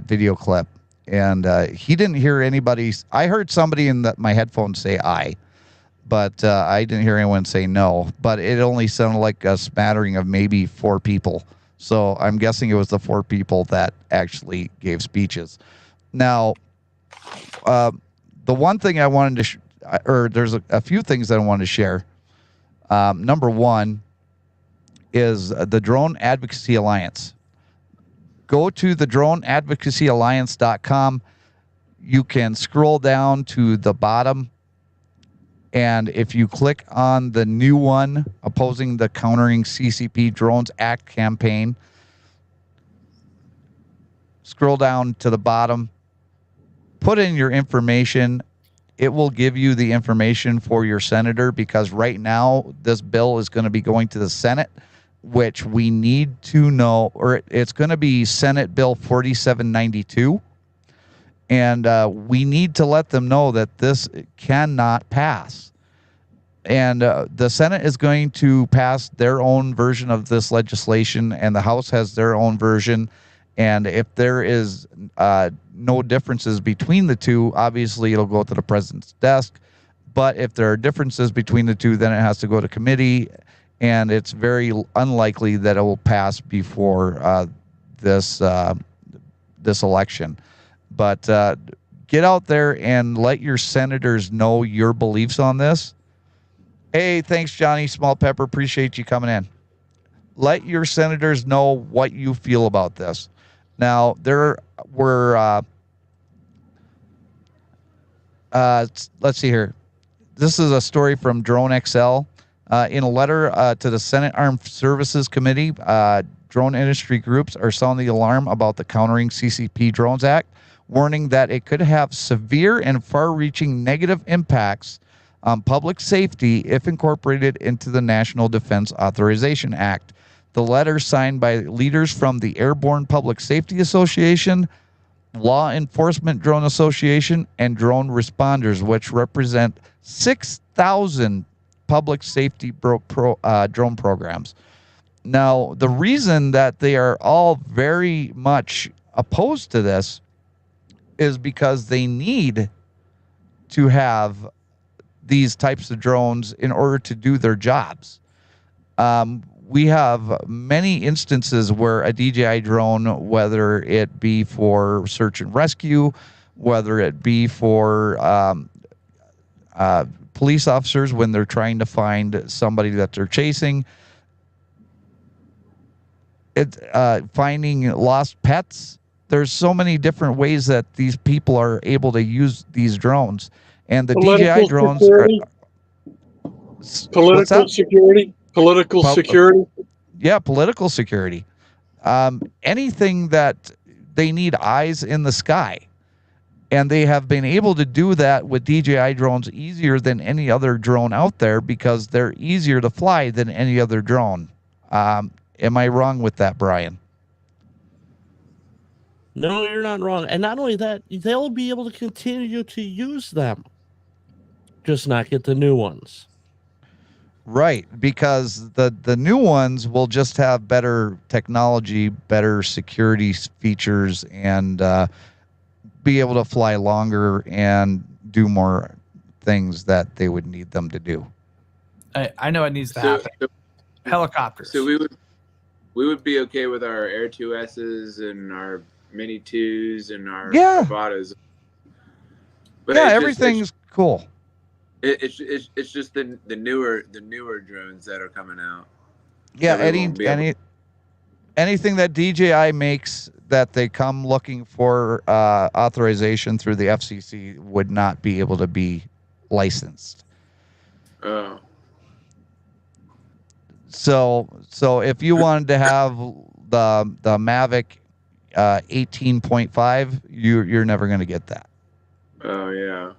video clip. And he didn't hear anybody. I heard somebody in my headphones say aye, but I didn't hear anyone say no. But it only sounded like a smattering of maybe 4 people. So I'm guessing it was the 4 people that actually gave speeches. Now, the one thing I wanted to, there's a few things that I wanted to share. Number one is the Drone Advocacy Alliance. Go to the droneadvocacyalliance.com. You can scroll down to the bottom, and if you click on the new one opposing the Countering CCP Drones Act campaign, scroll down to the bottom, put in your information. It will give you the information for your senator, because right now this bill is going to be going to the Senate, which we need to know, or it's going to be Senate Bill 4792. And we need to let them know that this cannot pass. And the Senate is going to pass their own version of this legislation, and the House has their own version. And if there is no differences between the two, obviously it'll go to the president's desk. But if there are differences between the two, then it has to go to committee. And it's very unlikely that it will pass before this election. But get out there and let your senators know your beliefs on this. Hey, thanks, Johnny Small Pepper. Appreciate you coming in. Let your senators know what you feel about this. Now, there were, let's see here. This is a story from Drone XL. In a letter to the Senate Armed Services Committee, drone industry groups are sounding the alarm about the Countering CCP Drones Act, warning that it could have severe and far-reaching negative impacts on public safety if incorporated into the National Defense Authorization Act. The letter, signed by leaders from the Airborne Public Safety Association, Law Enforcement Drone Association, and drone responders, which represent 6,000 public safety drone programs. Now, the reason that they are all very much opposed to this is because they need to have these types of drones in order to do their jobs. We have many instances where a DJI drone, whether it be for search and rescue, whether it be for police officers when they're trying to find somebody that they're chasing, finding lost pets, there's so many different ways that these people are able to use these drones, and the Political DJI drones security? What's that? Political security. Yeah, political security. Anything that they need eyes in the sky. And they have been able to do that with DJI drones easier than any other drone out there because they're easier to fly than any other drone. Am I wrong with that, Brian? No, you're not wrong. And not only that, they'll be able to continue to use them, just not get the new ones. Right, because the new ones will just have better technology, better security features, and be able to fly longer and do more things that they would need them to do. I know it needs to happen. Helicopters. So we would be okay with our Air 2S's and our Mini 2s and our Bravados. But yeah, everything's cool. It's just the newer drones that are coming out. Yeah, anything that DJI makes that they come looking for authorization through the FCC would not be able to be licensed. Oh. So if you wanted to have the Mavic 18.5, you're never going to get that. Oh yeah.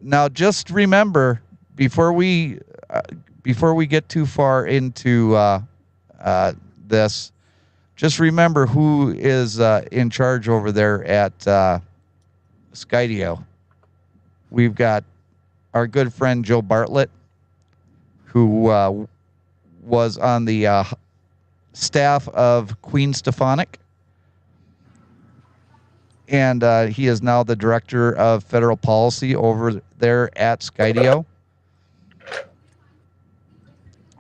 Now just remember before we get too far into this, just remember who is in charge over there at Skydio. We've got our good friend Joe Bartlett, who was on the staff of Queen Stefanik, and he is now the director of federal policy over there at Skydio.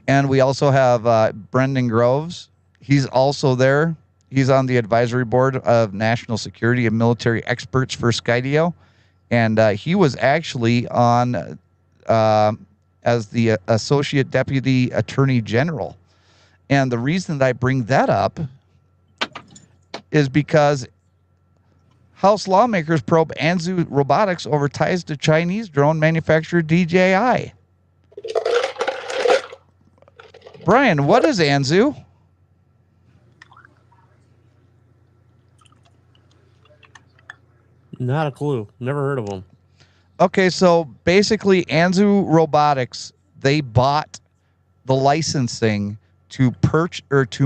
And we also have Brendan Groves. He's also there. He's on the advisory board of national security and military experts for Skydio. And he was actually on as the Associate Deputy Attorney General. And the reason that I bring that up is because House lawmakers probe Anzu Robotics over ties to Chinese drone manufacturer DJI. Brian, what is Anzu? Not a clue. Never heard of them. Okay, so basically Anzu Robotics, they bought the licensing to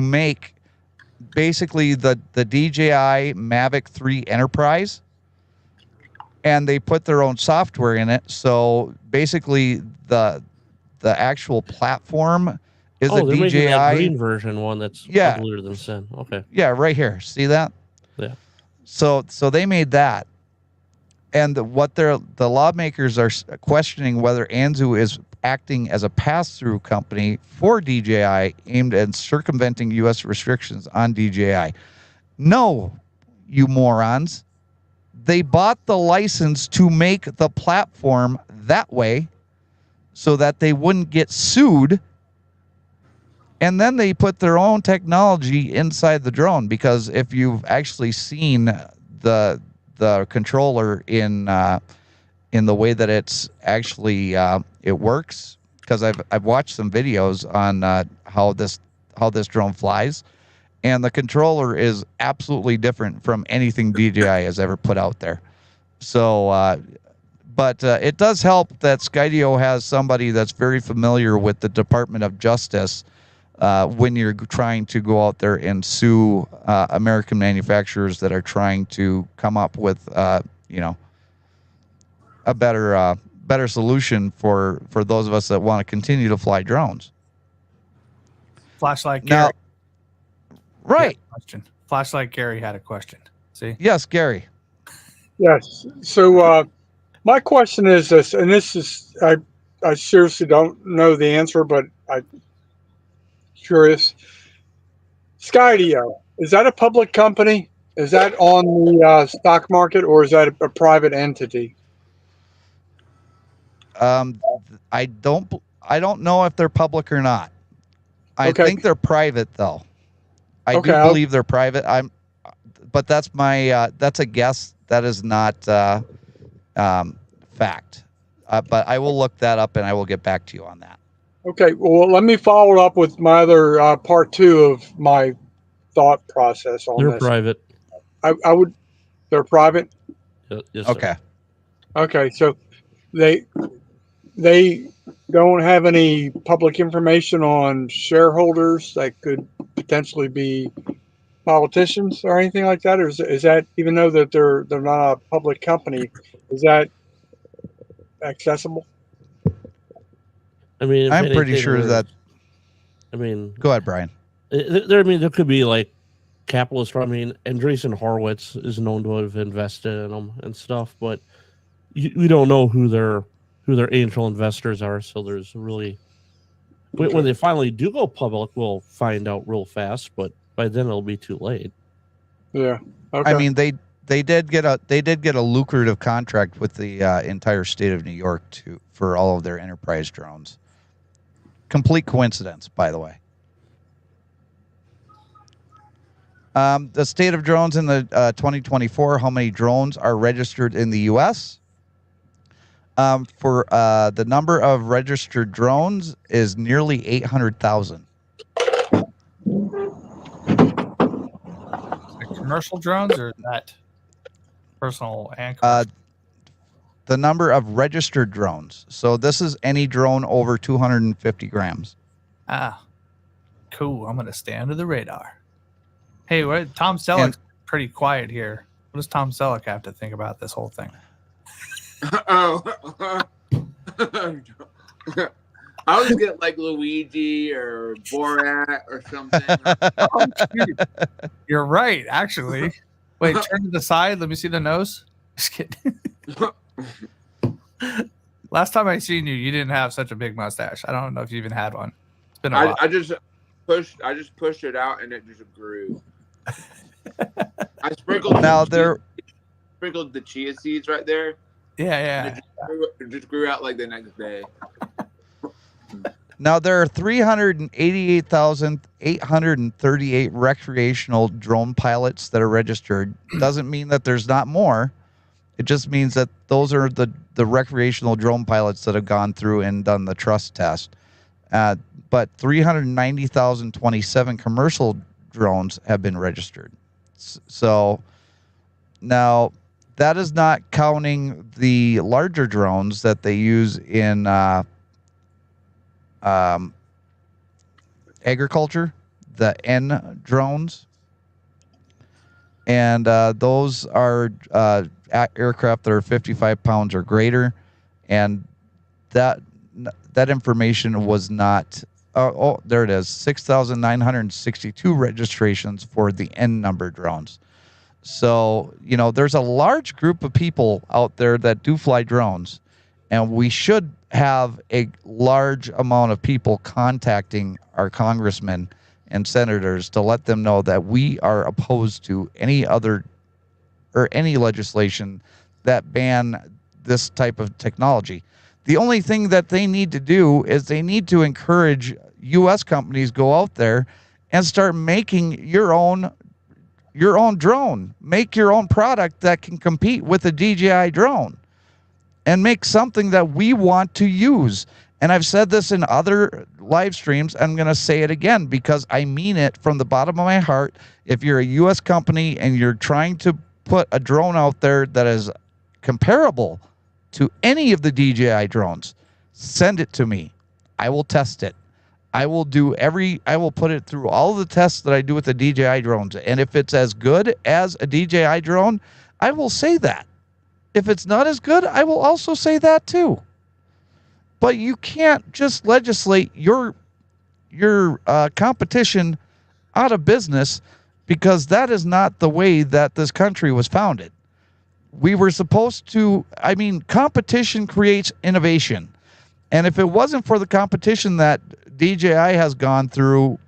make basically the DJI Mavic 3 Enterprise, and they put their own software in it. So basically the actual platform is a DJI making that green version one that's uglier than sin. Okay. Yeah, right here. See that? Yeah. So they made that. And what the lawmakers are questioning whether Anzu is acting as a pass-through company for DJI aimed at circumventing U.S. restrictions on DJI. No, you morons. They bought the license to make the platform that way so that they wouldn't get sued. And then they put their own technology inside the drone, because if you've actually seen the controller in the way that it's actually it works, because I've watched some videos on how this drone flies, and the controller is absolutely different from anything DJI has ever put out there. So, but it does help that Skydio has somebody that's very familiar with the Department of Justice when you're trying to go out there and sue American manufacturers that are trying to come up with, a better solution for those of us that want to continue to fly drones. Flashlight Gary. Now, right. Question. Flashlight Gary had a question. See? Yes, Gary. Yes. So my question is this, and this is, I seriously don't know the answer, but I'm curious. Skydio, is that a public company? Is that on the stock market, or is that a private entity? I don't know if they're public or not. I think they're private, though. I do believe they're private. but that's my that's a guess. That is not fact. But I will look that up and I will get back to you on that. Okay, well, let me follow up with my other part 2 of my thought process on They're this. private. I would. They're private. Yes, sir. Okay. Okay, so they don't have any public information on shareholders that could potentially be politicians or anything like that, or is that, even though that they're not a public company, is that accessible? I mean, if I'm pretty anything, sure that. I mean, Go ahead, Brian. there could be like capitalist. I mean, Andreessen Horowitz is known to have invested in them and stuff, but we don't know who their angel investors are. So there's really, when they finally do go public, we'll find out real fast. But by then it'll be too late. Yeah. Okay. I mean, they did get a lucrative contract with the entire state of New York for all of their enterprise drones. Complete coincidence, by the way. The state of drones in the 2024, how many drones are registered in the U.S.? For the number of registered drones is nearly 800,000. Commercial drones, or that personal and commercial? The number of registered drones. So this is any drone over 250 grams. Ah, cool. I'm gonna stay under the radar. Hey, Tom Selleck's pretty quiet here. What does Tom Selleck have to think about this whole thing? Oh, I was get like Luigi or Borat or something. Oh, you're right, actually. Wait, turn to the side. Let me see the nose. Just kidding. Last time I seen you, you didn't have such a big mustache. I don't know if you even had one. It's been a while. I just pushed it out and it just grew. I sprinkled sprinkled the chia seeds right there. Yeah. It just grew out like the next day. Now, there are 388,838 recreational drone pilots that are registered. Doesn't mean that there's not more. It just means that those are the recreational drone pilots that have gone through and done the trust test. But 390,027 commercial drones have been registered. So now that is not counting the larger drones that they use in agriculture, the N drones. And those are aircraft that are 55 pounds or greater. And that information was not, there it is, 6,962 registrations for the N number drones. So, there's a large group of people out there that do fly drones, and we should have a large amount of people contacting our congressmen and senators to let them know that we are opposed to any legislation that ban this type of technology. The only thing that they need to do is they need to encourage U.S. companies go out there and start making your own drone. Make your own product that can compete with a DJI drone and make something that we want to use. And I've said this in other live streams. I'm going to say it again because I mean it from the bottom of my heart. If you're a U.S. company and you're trying to put a drone out there that is comparable to any of the DJI drones, send it to me. I will test it. I will put it through all of the tests that I do with the DJI drones. And if it's as good as a DJI drone, I will say that. If it's not as good, I will also say that too. But you can't just legislate your competition out of business, because that is not the way that this country was founded. We were supposed to, competition creates innovation. And if it wasn't for the competition that DJI has gone through,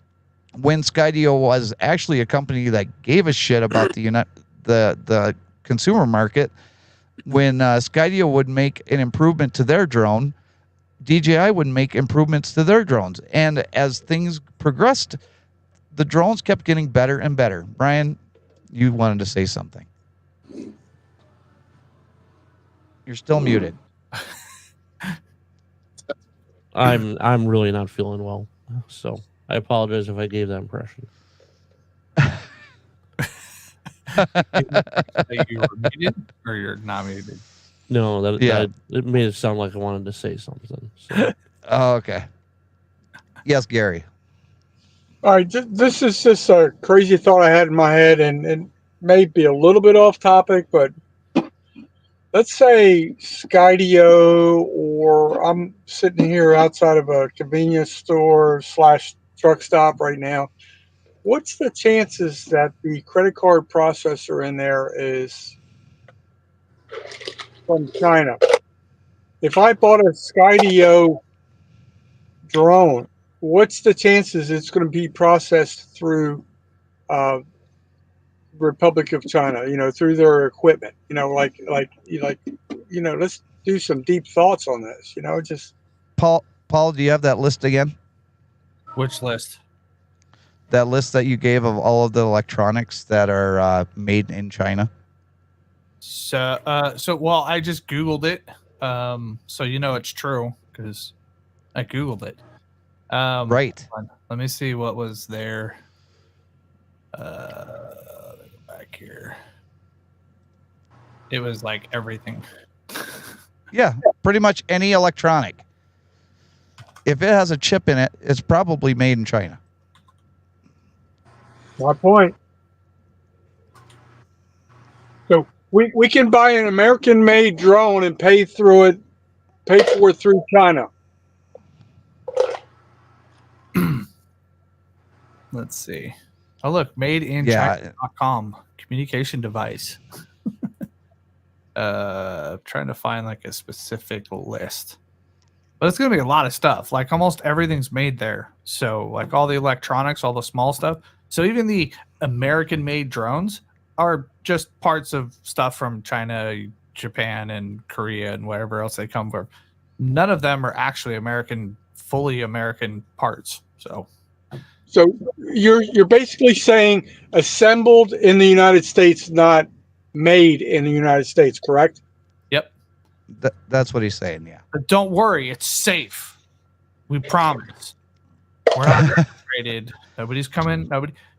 when Skydio was actually a company that gave a shit about the consumer market, when Skydio would make an improvement to their drone, DJI would make improvements to their drones. And as things progressed, the drones kept getting better and better. Brian, You wanted to say something. You're still muted. I'm really not feeling well, so I apologize if I gave that impression. You were muted or you're not muted? No, that it made it sound like I wanted to say something. So. Oh, okay. Yes, Gary. All right, this is just a crazy thought I had in my head, and it may be a little bit off topic, but let's say Skydio, or I'm sitting here outside of a convenience store / truck stop right now. What's the chances that the credit card processor in there is from China? If I bought a Skydio drone, what's the chances it's going to be processed through Republic of China? Through their equipment. Let's do some deep thoughts on this. Just Paul, do you have that list again? Which list? That list that you gave of all of the electronics that are made in China. So well, I just Googled it. So it's true because I Googled it. Right. Let me see what was there. Back here. It was like everything. Yeah, pretty much any electronic. If it has a chip in it, it's probably made in China. my point. So we can buy an American-made drone and pay for it through China. Let's see. Oh, look, made in China.com communication device. Trying to find like a specific list, but it's going to be a lot of stuff. Like almost everything's made there. So like all the electronics, all the small stuff. So even the American made drones are just parts of stuff from China, Japan, and Korea, and wherever else they come from. None of them are actually fully American parts. So you're basically saying assembled in the United States, not made in the United States, correct? Yep. That's what he's saying, yeah. But don't worry, it's safe. We promise. We're not rated. Nobody's coming.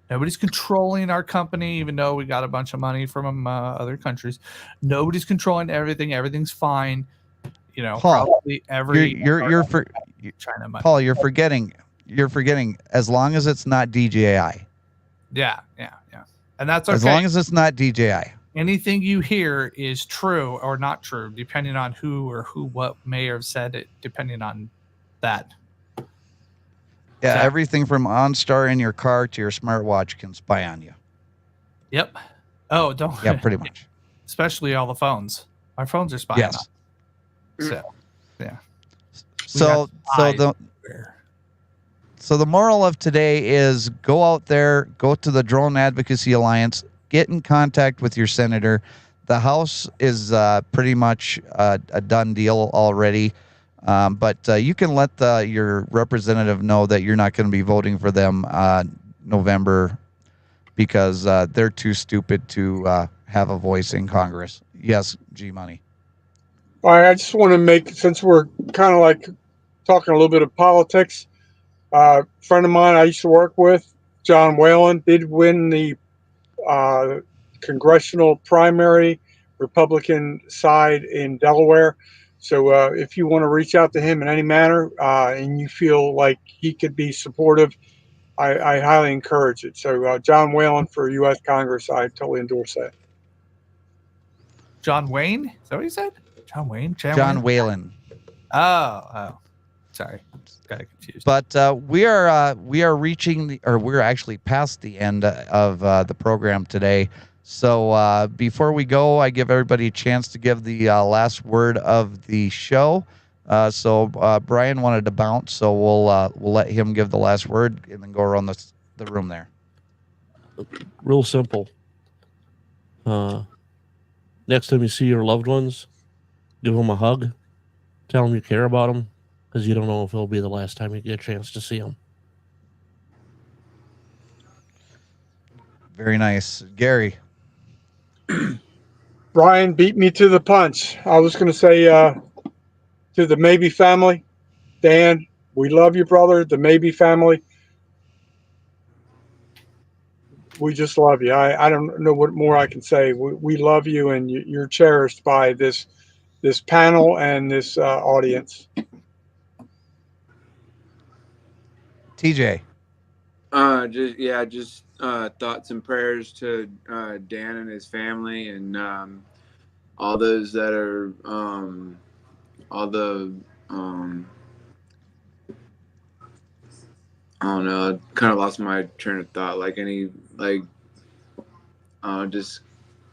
Nobody's controlling our company, even though we got a bunch of money from other countries. Nobody's controlling everything. Everything's fine. Paul, probably every China money. Paul, you're forgetting. As long as it's not DJI. Yeah, and that's okay. As long as it's not DJI. Anything you hear is true or not true, depending on what may have said it, depending on that. Yeah, everything from OnStar in your car to your smartwatch can spy on you. Yep. Oh, don't. Yeah, pretty much. Especially all the phones. Our phones are spying on us. So, yeah. So the moral of today is go out there, go to the Drone Advocacy Alliance, get in contact with your senator. The House is pretty much a done deal already. But you can let your representative know that you're not going to be voting for them November because they're too stupid to have a voice in Congress. Yes, G-Money. All right, I just want to make, since we're kind of like talking a little bit of politics, a friend of mine I used to work with, John Whalen, did win the congressional primary Republican side in Delaware. So if you want to reach out to him in any manner and you feel like he could be supportive, I highly encourage it. So John Whalen for U.S. Congress, I totally endorse that. John Wayne? Is that what he said? John Wayne? John Whalen. Oh. Sorry. Got confused. But we are reaching we're actually past the end of the program today. So before we go, I give everybody a chance to give the last word of the show. So Brian wanted to bounce, so we'll let him give the last word and then go around the room there. Real simple. Next time you see your loved ones, give them a hug. Tell them you care about them, because you don't know if it'll be the last time you get a chance to see them. Very nice. Gary. Brian beat me to the punch. I was going to say to the Maybe family, Dan, we love you, brother. The Maybe family, we just love you. I don't know what more I can say. We love you, and you're cherished by this panel and this audience. TJ. Just thoughts and prayers to Dan and his family, and all those that are I don't know. I kind of lost my train of thought. Just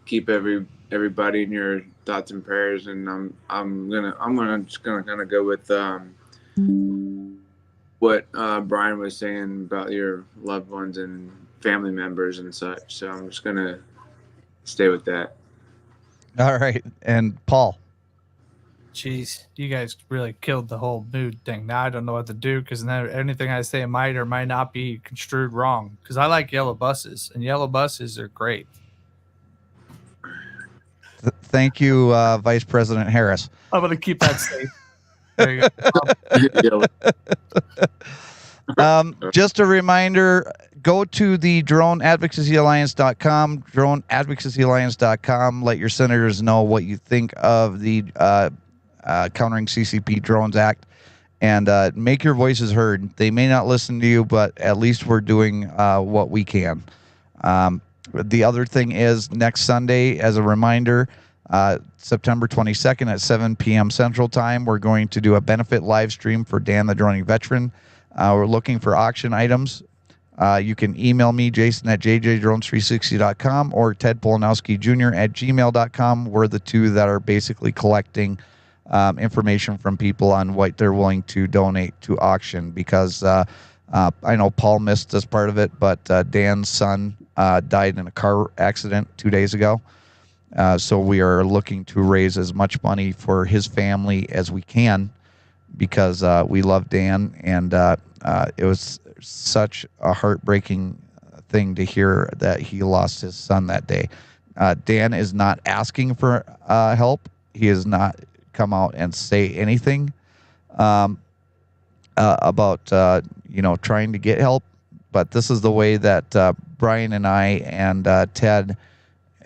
keep everybody in your thoughts and prayers, and I'm gonna go with what Brian was saying about your loved ones and family members and such. So I'm just gonna stay with that. All right, and Paul. Jeez, you guys really killed the whole mood thing. Now I don't know what to do because now anything I say might or might not be construed wrong. Because I like yellow buses, and yellow buses are great. Thank you, Vice President Harris. I'm going to keep that safe. There you go. Just a reminder, go to the droneadvocacyalliance.com, droneadvocacyalliance.com. Let your senators know what you think of the Countering CCP Drones Act, and make your voices heard. They may not listen to you, but at least we're doing what we can. The other thing is next Sunday, as a reminder, September 22nd at 7 p.m. Central Time, we're going to do a benefit live stream for Dan the Droning Veteran. We're looking for auction items. You can email me, Jason at JJDrones360.com, or Ted Polanowski Jr. at gmail.com. We're the two that are basically collecting information from people on what they're willing to donate to auction, because I know Paul missed this part of it, but Dan's son died in a car accident 2 days ago. So we are looking to raise as much money for his family as we can, because we love Dan, and it was such a heartbreaking thing to hear that he lost his son that day. Dan is not asking for help. He has not come out and say anything about trying to get help, but this is the way that Brian and I and Ted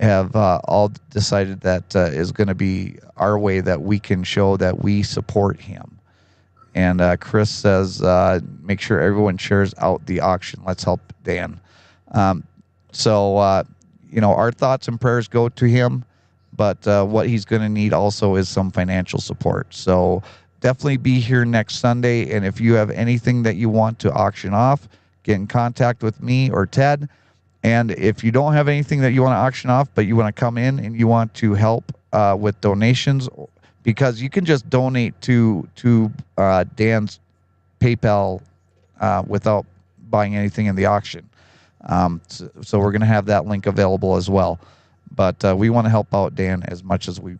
have all decided that is going to be our way that we can show that we support him. And Chris says, make sure everyone shares out the auction. Let's help Dan. So our thoughts and prayers go to him, but what he's going to need also is some financial support. So definitely be here next Sunday. And if you have anything that you want to auction off, get in contact with me or Ted. And if you don't have anything that you want to auction off, but you want to come in and you want to help with donations, because you can just donate to Dan's PayPal without buying anything in the auction. So we're going to have that link available as well. But we want to help out Dan as much as we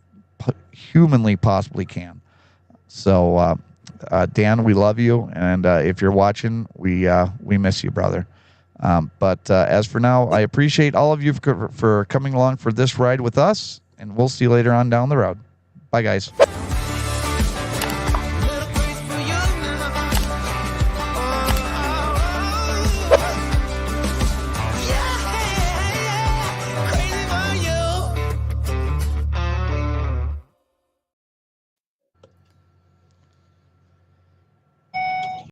humanly possibly can. So Dan, we love you, and if you're watching, we miss you, brother. But as for now, I appreciate all of you for coming along for this ride with us, and we'll see you later on down the road. Bye, guys.